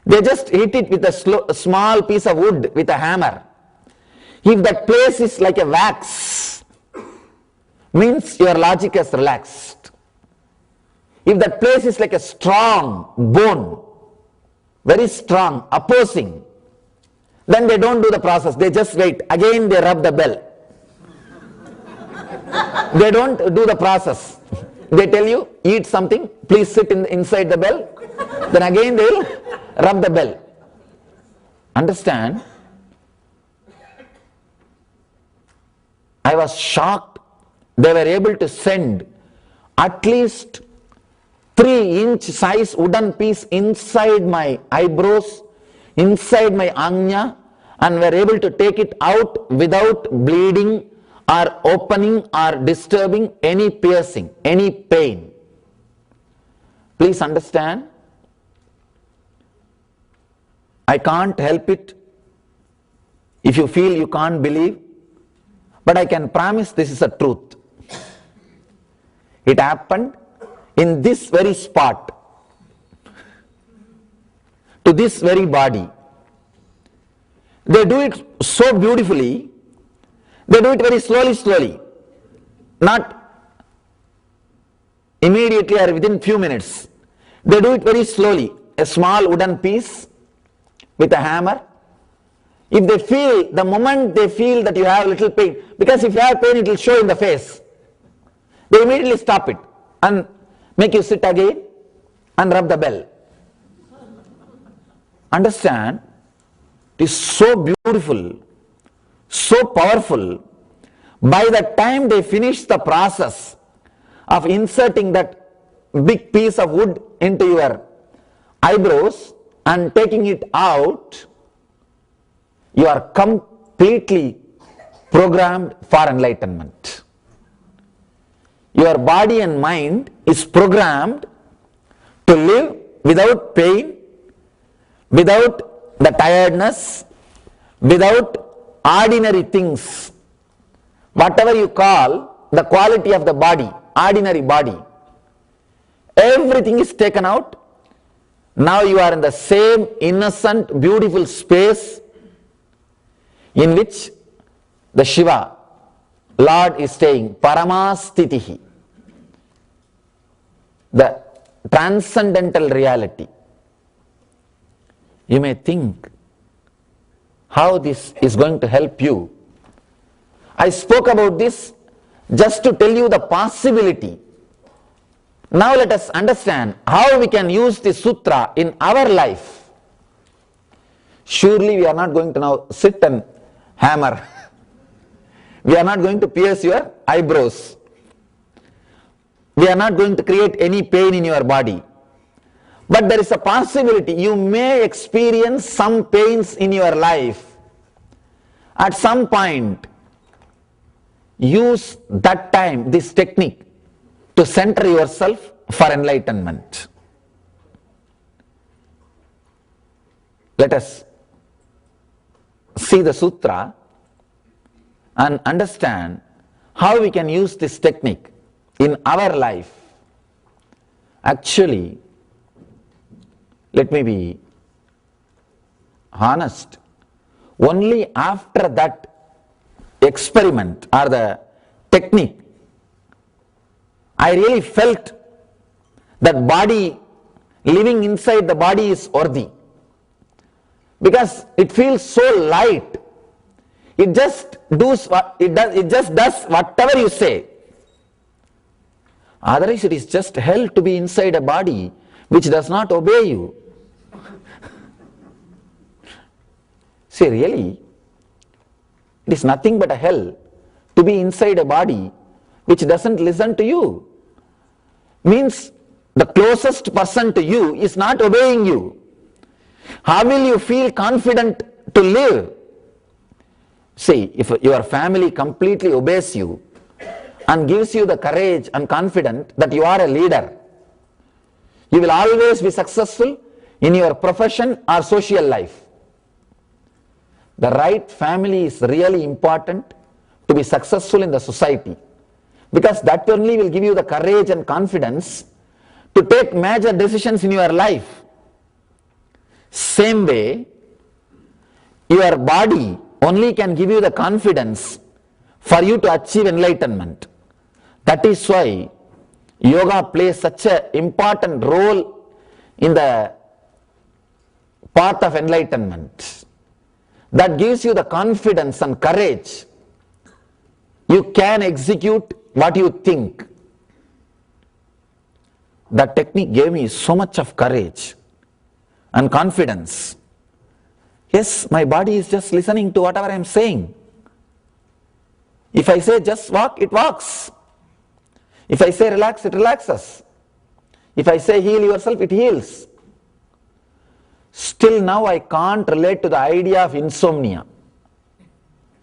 They just hit it with a small piece of wood with a hammer. If that place is like a wax, means your logic has relaxed. If that place is like a strong bone, very strong, opposing, then they don't do the process, they just wait. Again they rub the bell. They don't do the process. They tell you, eat something, please sit inside the bell. Then again they will rub the bell. Understand? I was shocked. They were able to send at least 3-inch size wooden piece inside my eyebrows, inside my ajna, and were able to take it out without bleeding or opening or disturbing any piercing, any pain. Please understand, I can't help it if you feel you can't believe, but I can promise this is a truth. It happened in this very spot, to this very body. They do it so beautifully, they do it very slowly, not immediately or within few minutes. They do it very slowly, a small wooden piece with a hammer. If they feel, the moment they feel that you have little pain, because if you have pain it will show in the face, they immediately stop it and make you sit again and rub the bell. Understand? It is so beautiful, so powerful. By the time they finish the process of inserting that big piece of wood into your eyebrows and taking it out, you are completely programmed for enlightenment. Your body and mind is programmed to live without pain, without the tiredness, without ordinary things. Whatever you call the quality of the body, ordinary body, everything is taken out. Now you are in the same innocent, beautiful space in which the Shiva, Lord, is staying, Paramastitihi, the transcendental reality. You may think how this is going to help you. I spoke about this just to tell you the possibility. Now let us understand how we can use this sutra in our life. Surely we are not going to now sit and hammer. We are not going to pierce your eyebrows. We are not going to create any pain in your body. But there is a possibility you may experience some pains in your life. At some point, use that time, this technique, to center yourself for enlightenment. Let us see the sutra and understand how we can use this technique in our life. Actually, let me be honest, only after that experiment or the technique, I really felt that body, living inside the body is worthy. Because it feels so light. It just does whatever you say. Otherwise it is just hell to be inside a body which does not obey you. See, really, it is nothing but a hell to be inside a body which doesn't listen to you. Means the closest person to you is not obeying you. How will you feel confident to live? See, if your family completely obeys you and gives you the courage and confidence that you are a leader, you will always be successful in your profession or social life. The right family is really important to be successful in the society, because that only will give you the courage and confidence to take major decisions in your life. Same way, your body only can give you the confidence for you to achieve enlightenment. That is why yoga plays such an important role in the path of enlightenment. That gives you the confidence and courage. You can execute what you think. That technique gave me so much of courage and confidence. Yes, my body is just listening to whatever I am saying. If I say just walk, it walks. If I say relax, it relaxes. If I say heal yourself, it heals. Still now I can't relate to the idea of insomnia.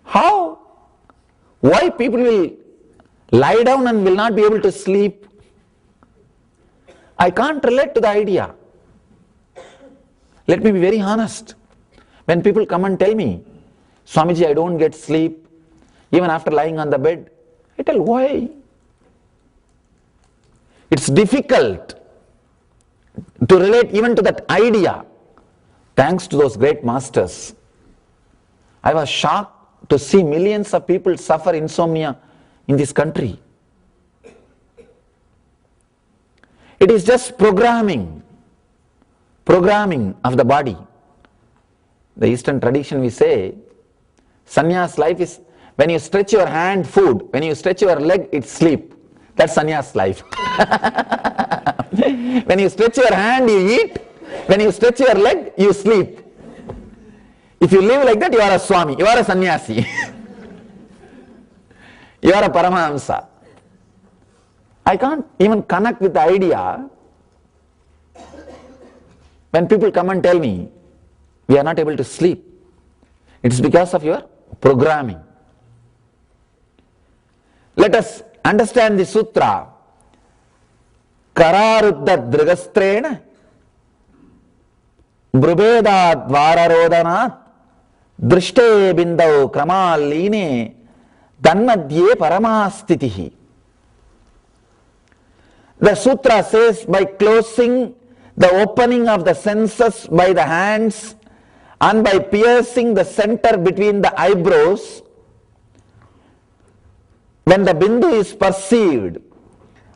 How? Why people will lie down and will not be able to sleep? I can't relate to the idea. Let me be very honest. When people come and tell me, Swamiji, I don't get sleep, even after lying on the bed, I tell, why? It's difficult to relate even to that idea. Thanks to those great masters, I was shocked to see millions of people suffer insomnia in this country. It is just programming of the body. The Eastern tradition, we say, sannyas life is when you stretch your hand, food, when you stretch your leg, it's sleep. That's sannyas life. When you stretch your hand, you eat. When you stretch your leg, you sleep. If you live like that, you are a Swami, you are a sannyasi. You are a Paramahamsa. I can't even connect with the idea when people come and tell me, we are not able to sleep. It is because of your programming. Let us understand the sutra. Kararuddha drigastrena brubeda dvararodhanat drishte bindau kramaline dhanmadhye paramastitihi. The sutra says, by closing the opening of the senses by the hands and by piercing the center between the eyebrows, when the bindu is perceived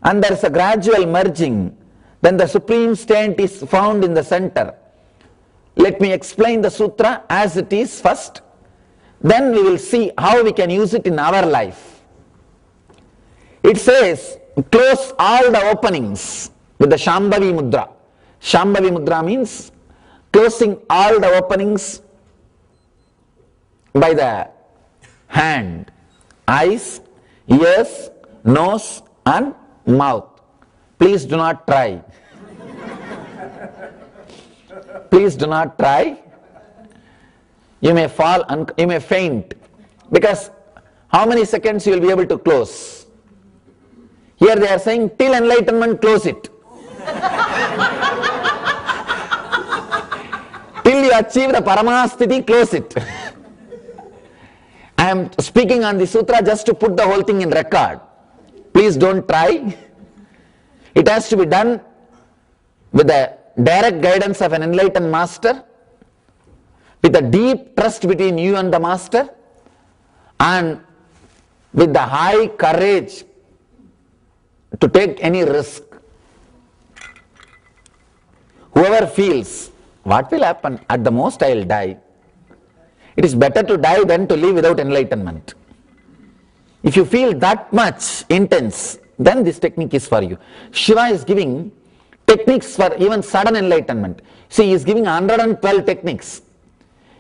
and there is a gradual merging, then the supreme state is found in the center. Let me explain the sutra as it is first, then we will see how we can use it in our life. It says, close all the openings with the Shambhavi Mudra. Shambhavi Mudra means closing all the openings by the hand, eyes, ears, nose and mouth. Please do not try. Please do not try. You may fall, you may faint, because how many seconds you will be able to close? Here they are saying till enlightenment close it. Till you achieve the Paramasthiti, close it. I am speaking on the sutra just to put the whole thing in record. Please don't try. It has to be done with the direct guidance of an enlightened master, with a deep trust between you and the master, and with the high courage to take any risk. Whoever feels, what will happen? At the most I will die. It is better to die than to live without enlightenment. If you feel that much intense, then this technique is for you. Shiva is giving techniques for even sudden enlightenment. See, he is giving 112 techniques.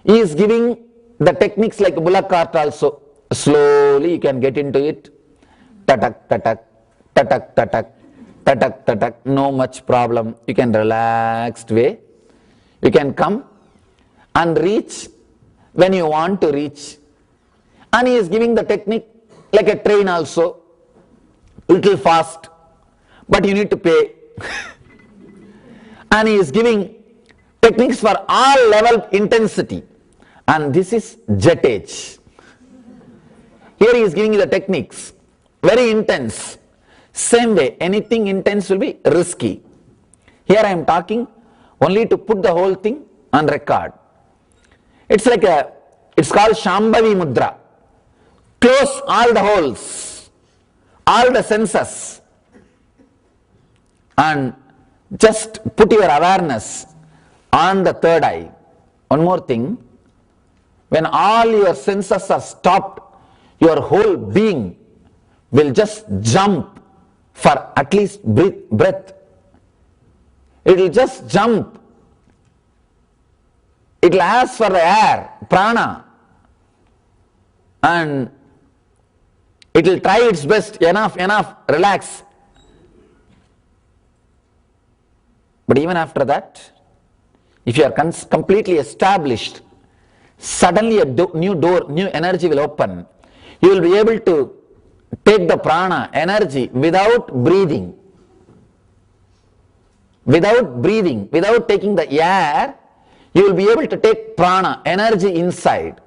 He is giving the techniques like bullock cart also. Slowly you can get into it. Tatak, tatak, tatak, tatak, tatak, tatak. No much problem. You can relaxed way. You can come and reach when you want to reach. And he is giving the technique like a train also. Little fast. But you need to pay. And he is giving techniques for all level of intensity. And this is jettage. Here he is giving you the techniques. Very intense. Same way, anything intense will be risky. Here I am talking only to put the whole thing on record. It's called Shambhavi Mudra. Close all the holes, all the senses, and just put your awareness on the third eye. One more thing, when all your senses are stopped, your whole being will just jump for at least breath. It will just jump. It will ask for the air, prana, and it will try its best, enough, relax. But even after that, if you are completely established, suddenly new energy will open. You will be able to take the prana, energy, without breathing. Without taking the air, you will be able to take prana, energy inside.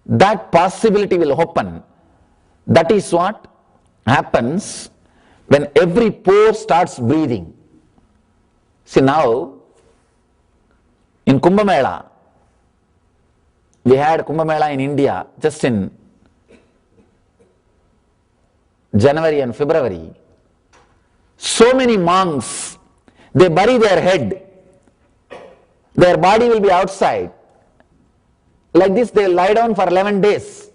That possibility will open. That is what happens when every pore starts breathing. See, now in Kumbh Mela, we had Kumbh Mela in India just in January and February. So many monks, they bury their head. Their body will be outside. Like this, they lie down for 11 days.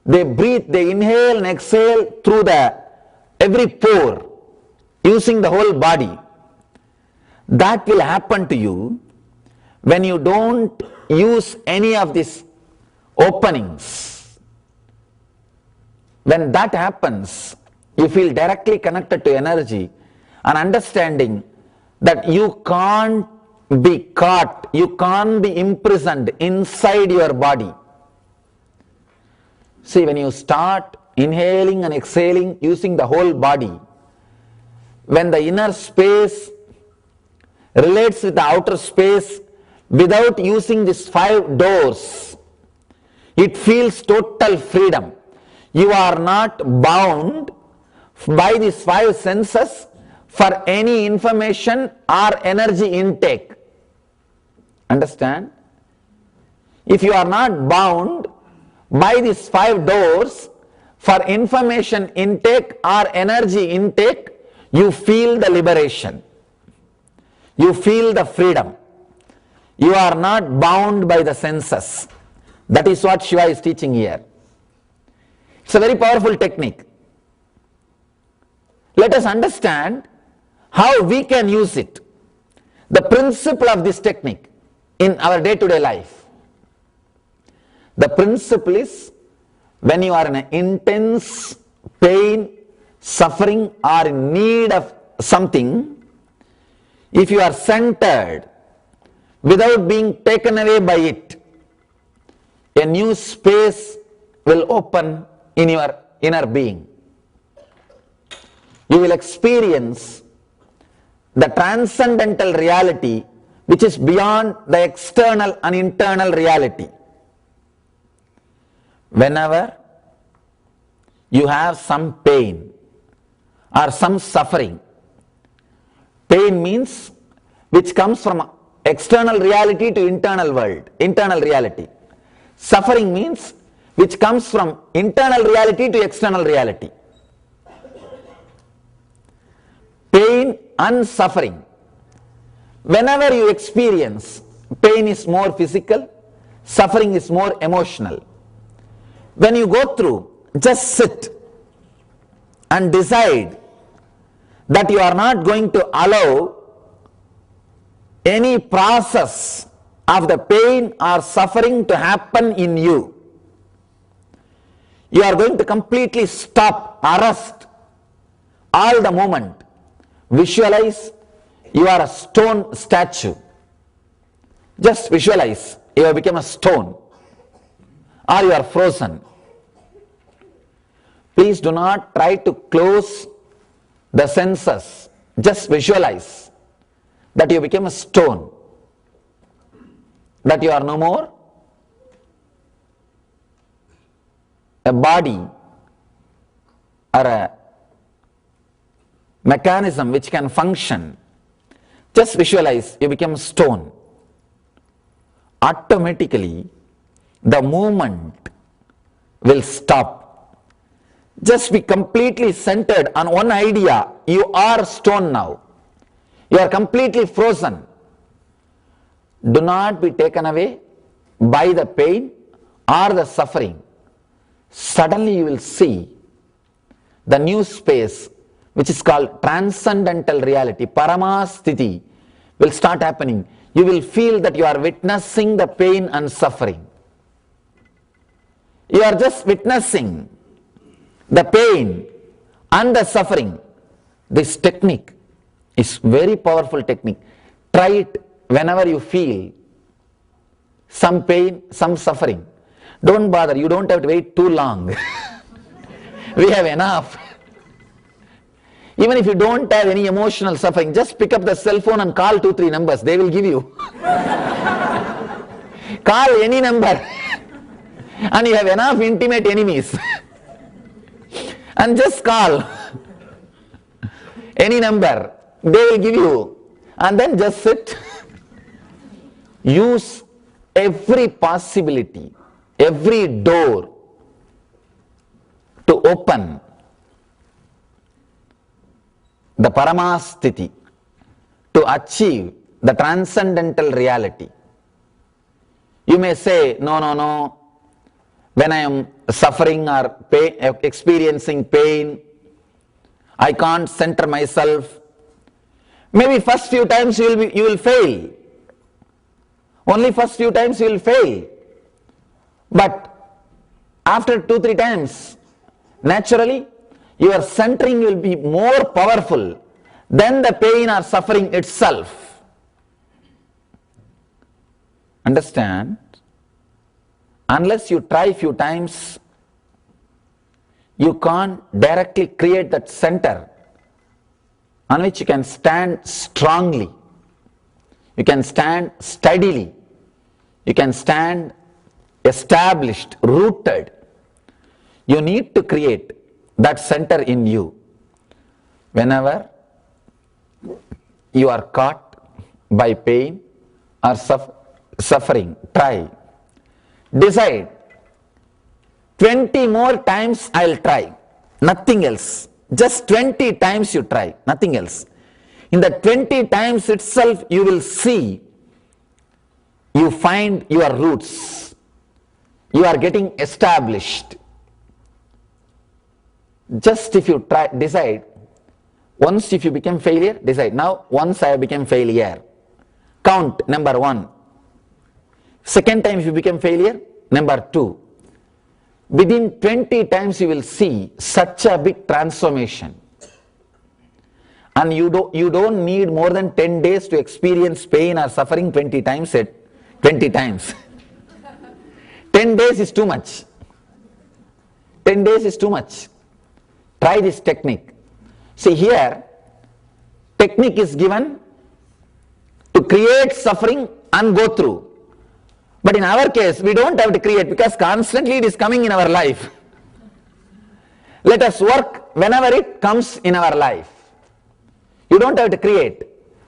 They breathe, they inhale and exhale through every pore, using the whole body. That will happen to you when you don't use any of these openings. When that happens, you feel directly connected to energy and understanding that you can't be caught, you can't be imprisoned inside your body. See, when you start inhaling and exhaling using the whole body, when the inner space relates with the outer space without using these 5 doors, it feels total freedom. You are not bound by these 5 senses for any information or energy intake. Understand? If you are not bound by these 5 doors for information intake or energy intake, you feel the liberation. You feel the freedom. You are not bound by the senses. That is what Shiva is teaching here. It's a very powerful technique. Let us understand how we can use it. The principle of this technique in our day-to-day life. The principle is, when you are in an intense pain, suffering, or in need of something, if you are centered without being taken away by it, a new space will open in your inner being. You will experience the transcendental reality which is beyond the external and internal reality. Whenever you have some pain or some suffering, pain means which comes from external reality to internal world, internal reality. Suffering means which comes from internal reality to external reality. Pain and suffering. Whenever you experience, pain is more physical, suffering is more emotional. When you go through, just sit and decide that you are not going to allow any process of the pain or suffering to happen in you. You are going to completely stop, arrest all the movement. Visualize you are a stone statue. Just visualize you have become a stone, or you are frozen. Please do not try to close the senses. Just visualize that you became a stone, that you are no more a body or a mechanism which can function. Just visualize you become a stone. Automatically the movement will stop. Just be completely centered on one idea. You are stone now. You are completely frozen. Do not be taken away by the pain or the suffering. Suddenly you will see the new space which is called transcendental reality, Paramastiti, will start happening. You will feel that you are witnessing the pain and suffering. You are just witnessing the pain and the suffering. This technique is very powerful technique. Try it whenever you feel some pain, some suffering. Don't bother, you don't have to wait too long. We have enough. Even if you don't have any emotional suffering, just pick up the cell phone and call 2-3 numbers. They will give you. Call any number. And you have enough intimate enemies. And just call any number. They will give you. And then just sit. Use every possibility, every door to open the Paramastiti, to achieve the transcendental reality. You may say, no, when I am suffering or experiencing pain, I can't center myself. Maybe first few times you will fail. Only first few times you will fail. But after 2-3 times, naturally, your centering will be more powerful than the pain or suffering itself. Understand? Unless you try few times, you can't directly create that center on which you can stand strongly. You can stand steadily. You can stand established, rooted. You need to create that center in you. Whenever you are caught by pain or suffering, try. Decide, 20 more times I'll try, nothing else. Just 20 times you try, nothing else. In the 20 times itself you will see, you find your roots. You are getting established. Just if you try, decide, once if you become failure, decide, now once I became failure. Count number 1. Second time if you become failure, Number 2, within 20 times you will see such a big transformation. And you don't need more than 10 days to experience pain or suffering 20 times. 20 times. 10 days is too much. 10 days is too much. Try this technique. See here, technique is given to create suffering and go through. But in our case, we don't have to create because constantly it is coming in our life. Let us work whenever it comes in our life. You don't have to create.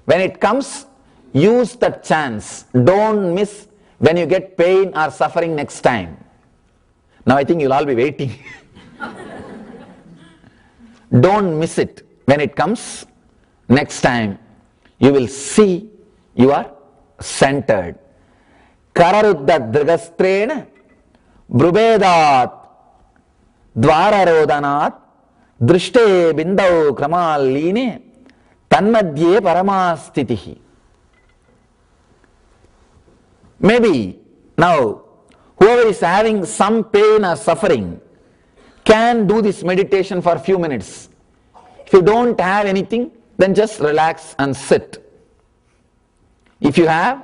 When it comes, use that chance. Don't miss when you get pain or suffering next time. Now I think you'll all be waiting. Don't miss it. When it comes, next time, you will see you are centered. Kararudda drigastrena brubedat dvararodanat drishte bindau kramaline tanmadye paramastitihi. Maybe now whoever is having some pain or suffering can do this meditation for a few minutes. If you don't have anything, then just relax and sit. If you have,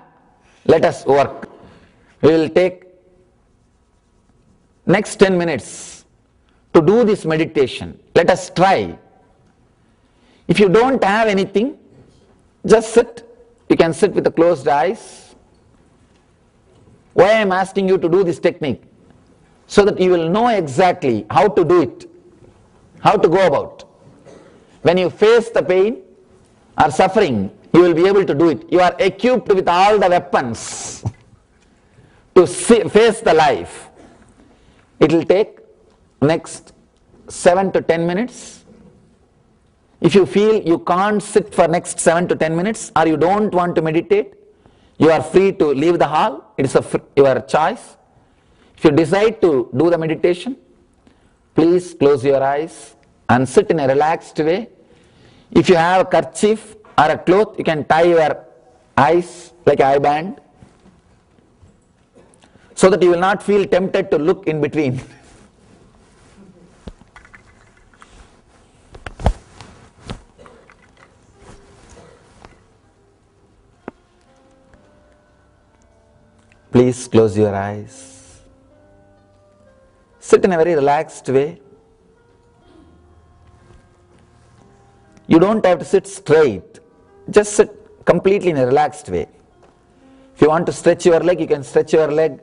let us work. We will take next 10 minutes to do this meditation. Let us try. If you don't have anything, just sit. You can sit with the closed eyes. Why I am asking you to do this technique? So that you will know exactly how to do it, how to go about. When you face the pain or suffering, you will be able to do it. You are equipped with all the weapons to face the life. It will take next 7 to 10 minutes. If you feel you can't sit for next 7 to 10 minutes or you don't want to meditate, you are free to leave the hall. It is your choice. If you decide to do the meditation, please close your eyes and sit in a relaxed way. If you have a kerchief or a cloth, you can tie your eyes like an eye band so that you will not feel tempted to look in between. Please close your eyes. Sit in a very relaxed way. You don't have to sit straight. Just sit completely in a relaxed way. If you want to stretch your leg, you can stretch your leg.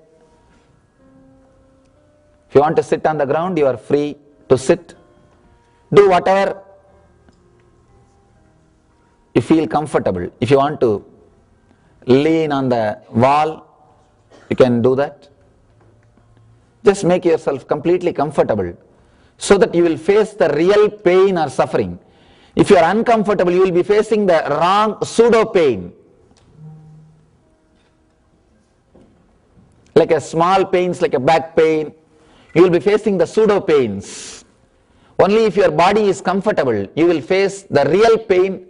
If you want to sit on the ground, you are free to sit. Do whatever you feel comfortable. If you want to lean on the wall, you can do that. Just make yourself completely comfortable so that you will face the real pain or suffering. If you are uncomfortable, you will be facing the wrong pseudo pain. Like a small pains, like a back pain, you will be facing the pseudo pains. Only if your body is comfortable, you will face the real pain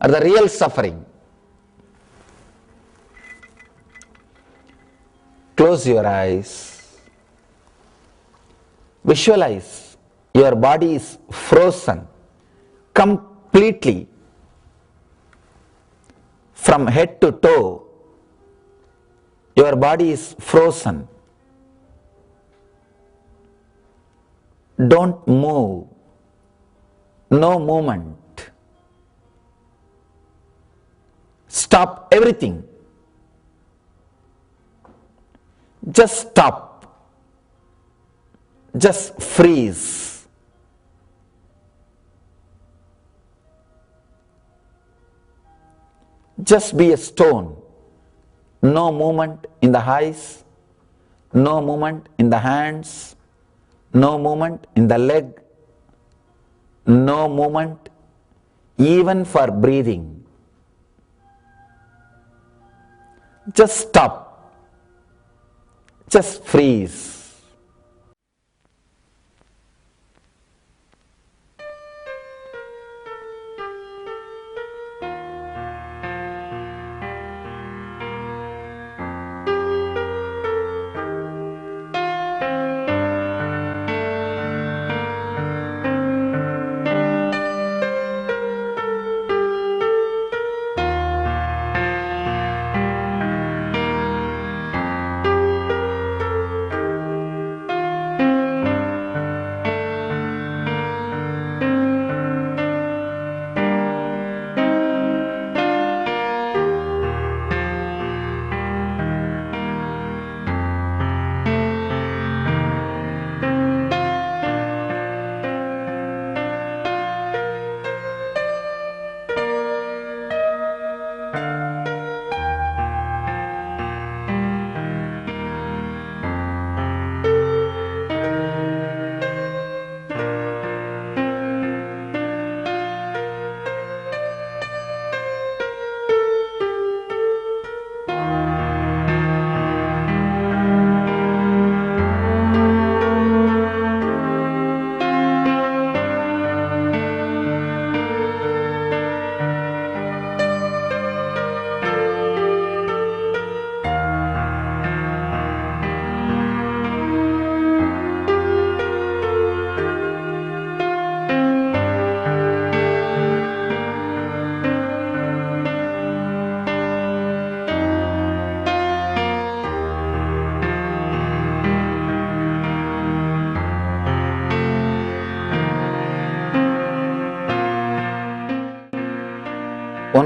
or the real suffering. Close your eyes. Visualize your body is frozen completely from head to toe. Your body is frozen. Don't move. No movement. Stop everything. Just stop. Just freeze. Just be a stone. No movement in the eyes, no movement in the hands, no movement in the leg, no movement even for breathing. Just stop. Just freeze.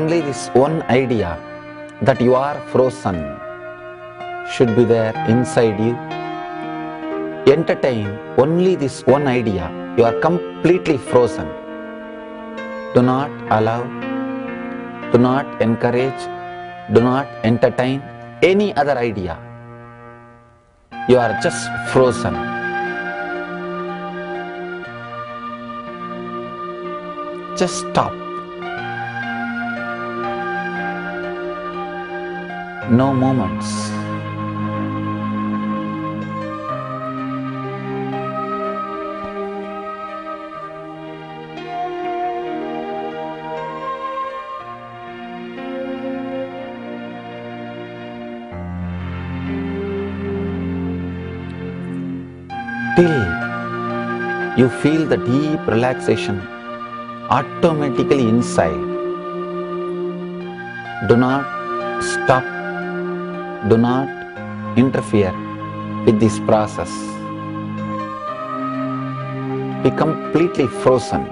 only this one idea that you are frozen should be there inside you. Entertain only this one idea, you are completely frozen. Do not allow, do not encourage, do not entertain any other idea. You are just frozen. Just stop. No moments. Till you feel the deep relaxation automatically inside. Do not stop. Do not interfere with this process. Be completely frozen.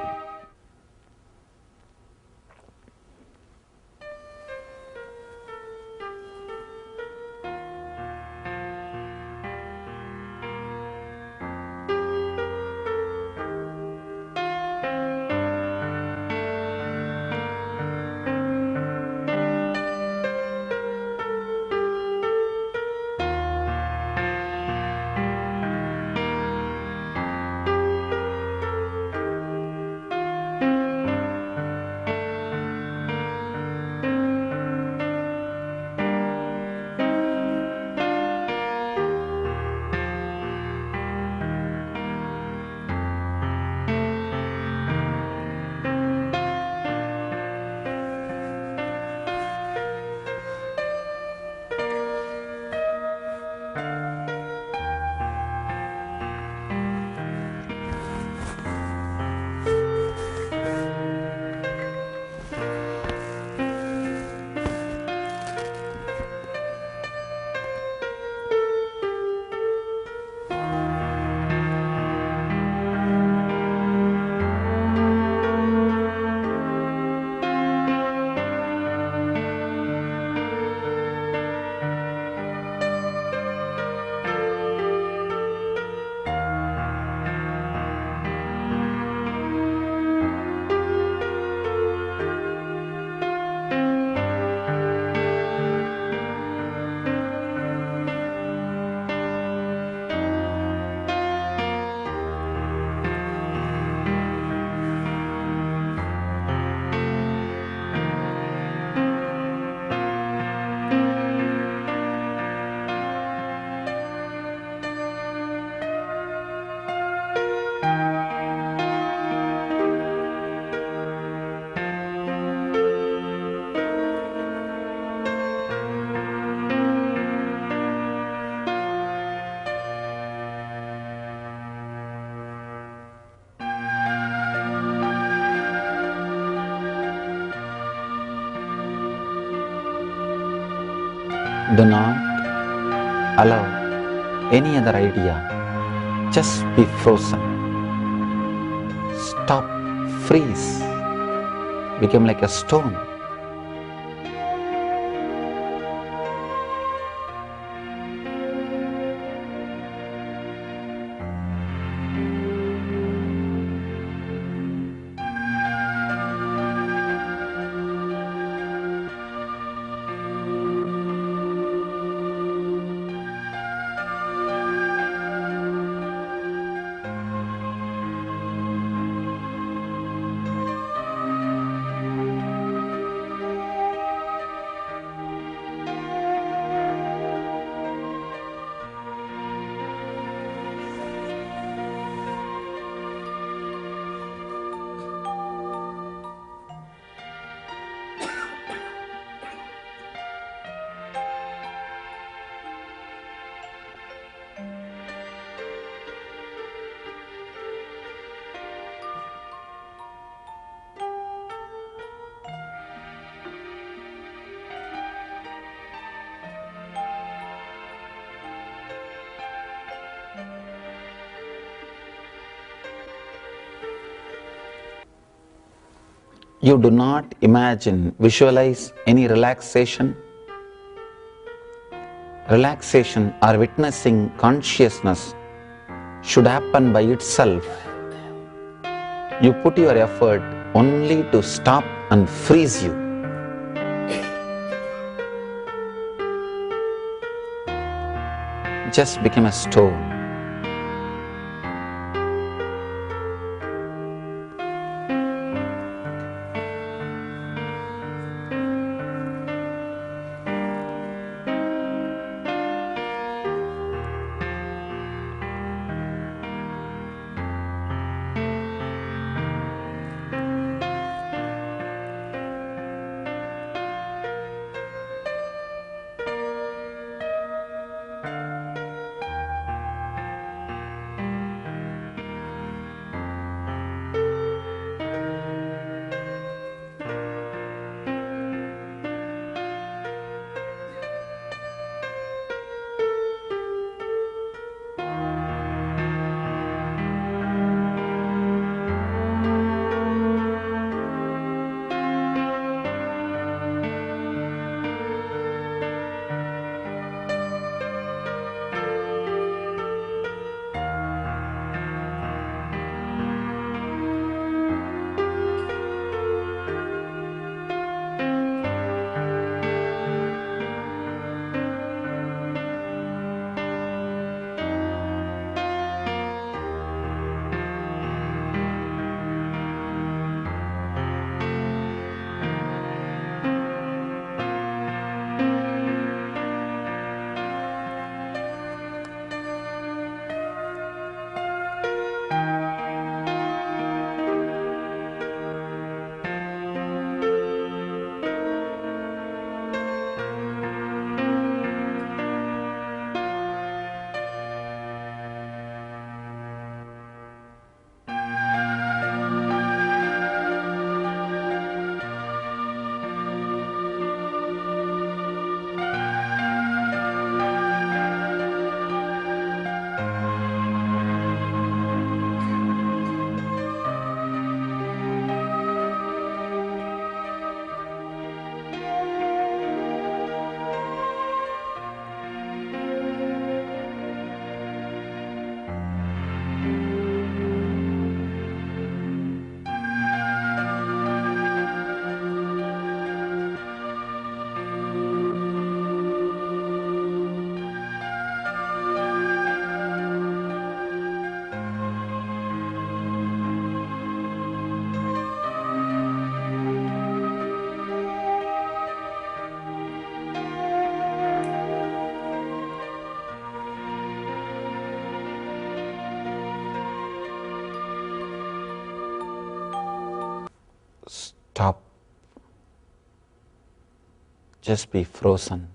Do not allow any other idea. Just be frozen. Stop, freeze, become like a stone. You do not imagine, visualize any relaxation. Relaxation or witnessing consciousness should happen by itself. You put your effort only to stop and freeze you. Just become a stone. Stop. Just be frozen.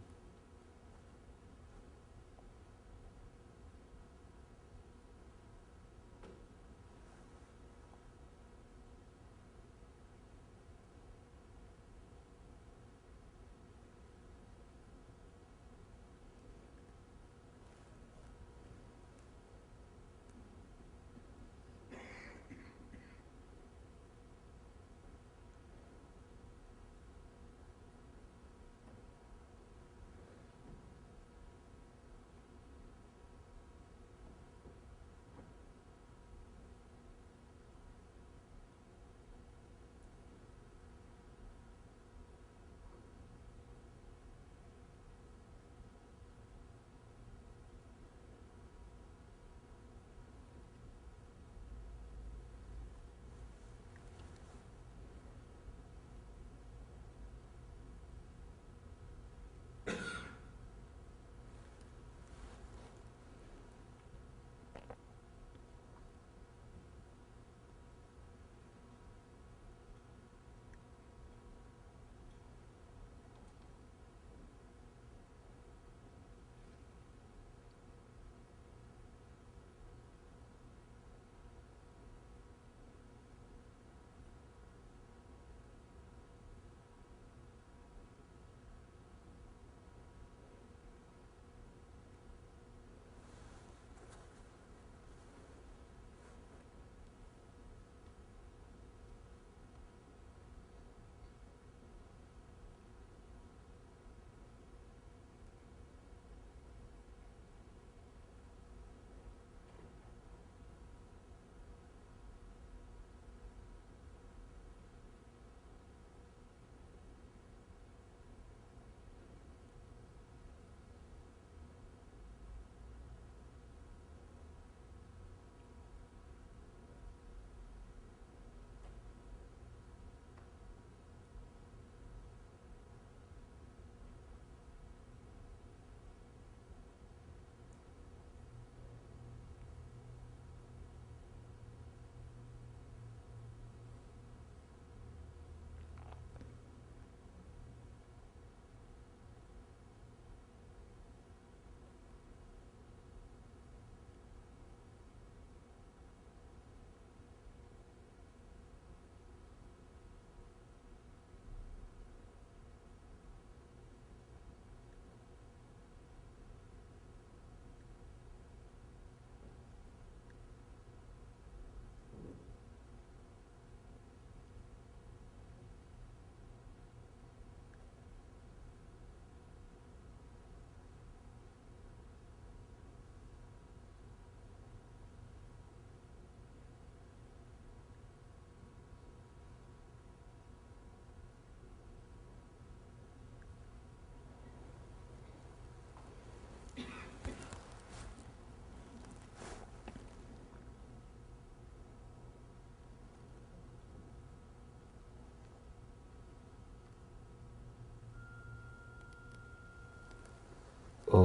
Om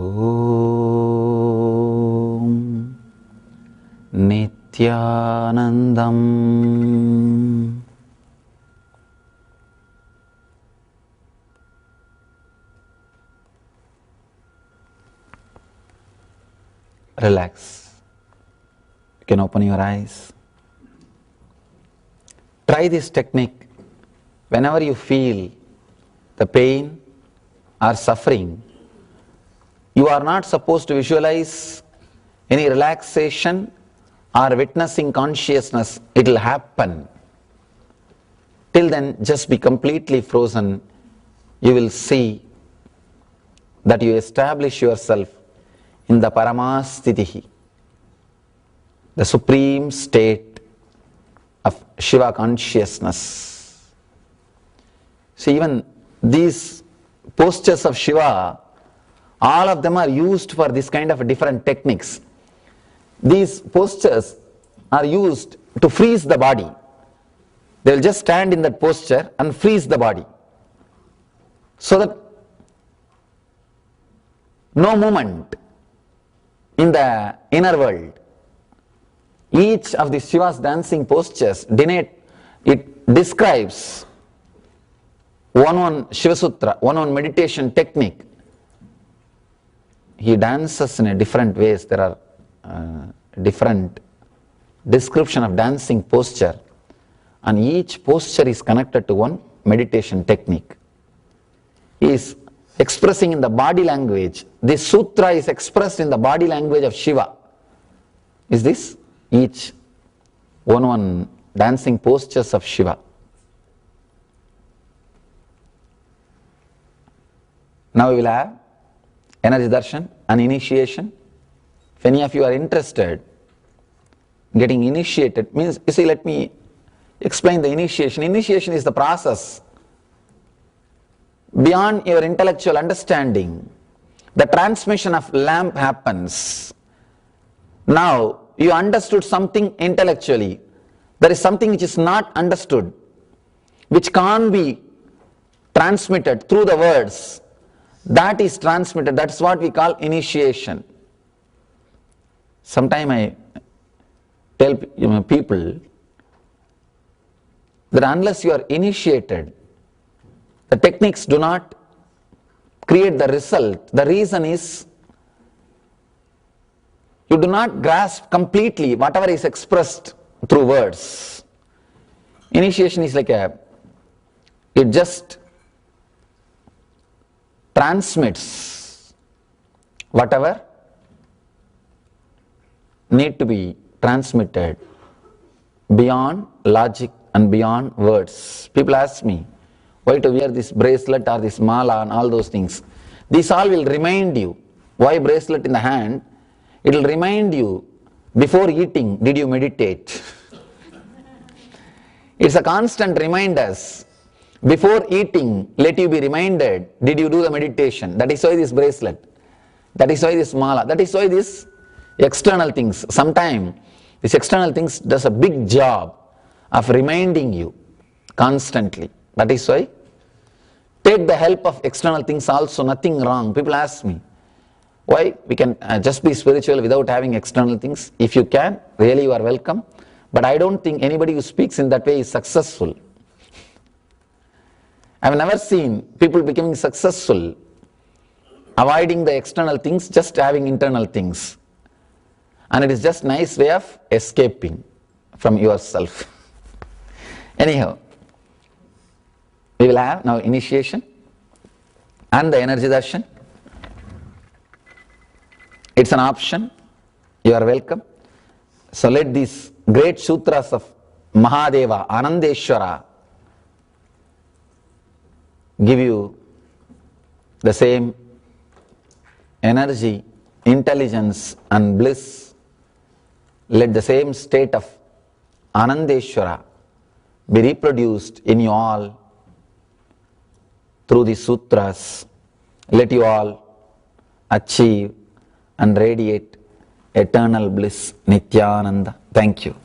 Nityanandam. Relax. You can open your eyes. Try this technique whenever you feel the pain or suffering. You are not supposed to visualize any relaxation or witnessing consciousness. It will happen. Till then, just be completely frozen. You will see that you establish yourself in the Paramastitihi, the supreme state of Shiva consciousness. See, even these postures of Shiva, all of them are used for this kind of different techniques. These postures are used to freeze the body. They will just stand in that posture and freeze the body, so that no movement in the inner world. Each of the Shiva's dancing postures, it describes one Shiva Sutra, one meditation technique. He dances in a different ways. There are different description of dancing posture, and each posture is connected to one meditation technique. He is expressing in the body language. This sutra is expressed in the body language of Shiva. Is this? Each one dancing postures of Shiva. Now we will have energy darshan and initiation. If any of you are interested, getting initiated means, you see, let me explain the initiation. Initiation is the process beyond your intellectual understanding. The transmission of lamp happens. Now you understood something intellectually. There is something which is not understood, which can't be transmitted through the words. That is transmitted. That's what we call initiation. Sometimes I tell people that unless you are initiated, the techniques do not create the result. The reason is you do not grasp completely whatever is expressed through words. Initiation is like it just transmits whatever need to be transmitted beyond logic and beyond words. People ask me, why to wear this bracelet or this mala and all those things. These all will remind you. Why bracelet in the hand? It will remind you, before eating, did you meditate? It's a constant reminder. Before eating, let you be reminded, did you do the meditation? That is why this bracelet. That is why this mala. That is why this external things. Sometimes this external things does a big job of reminding you constantly. That is why take the help of external things also, nothing wrong. People ask me, why we can just be spiritual without having external things? If you can, really you are welcome. But I don't think anybody who speaks in that way is successful. I have never seen people becoming successful avoiding the external things, just having internal things. And it is just nice way of escaping from yourself. Anyhow, we will have now initiation and the energy darshan. It's an option. You are welcome. So let these great sutras of Mahadeva, Anandeshwara, give you the same energy, intelligence and bliss. Let the same state of Anandeshwara be reproduced in you all through the sutras. Let you all achieve and radiate eternal bliss, Nityananda. Thank you.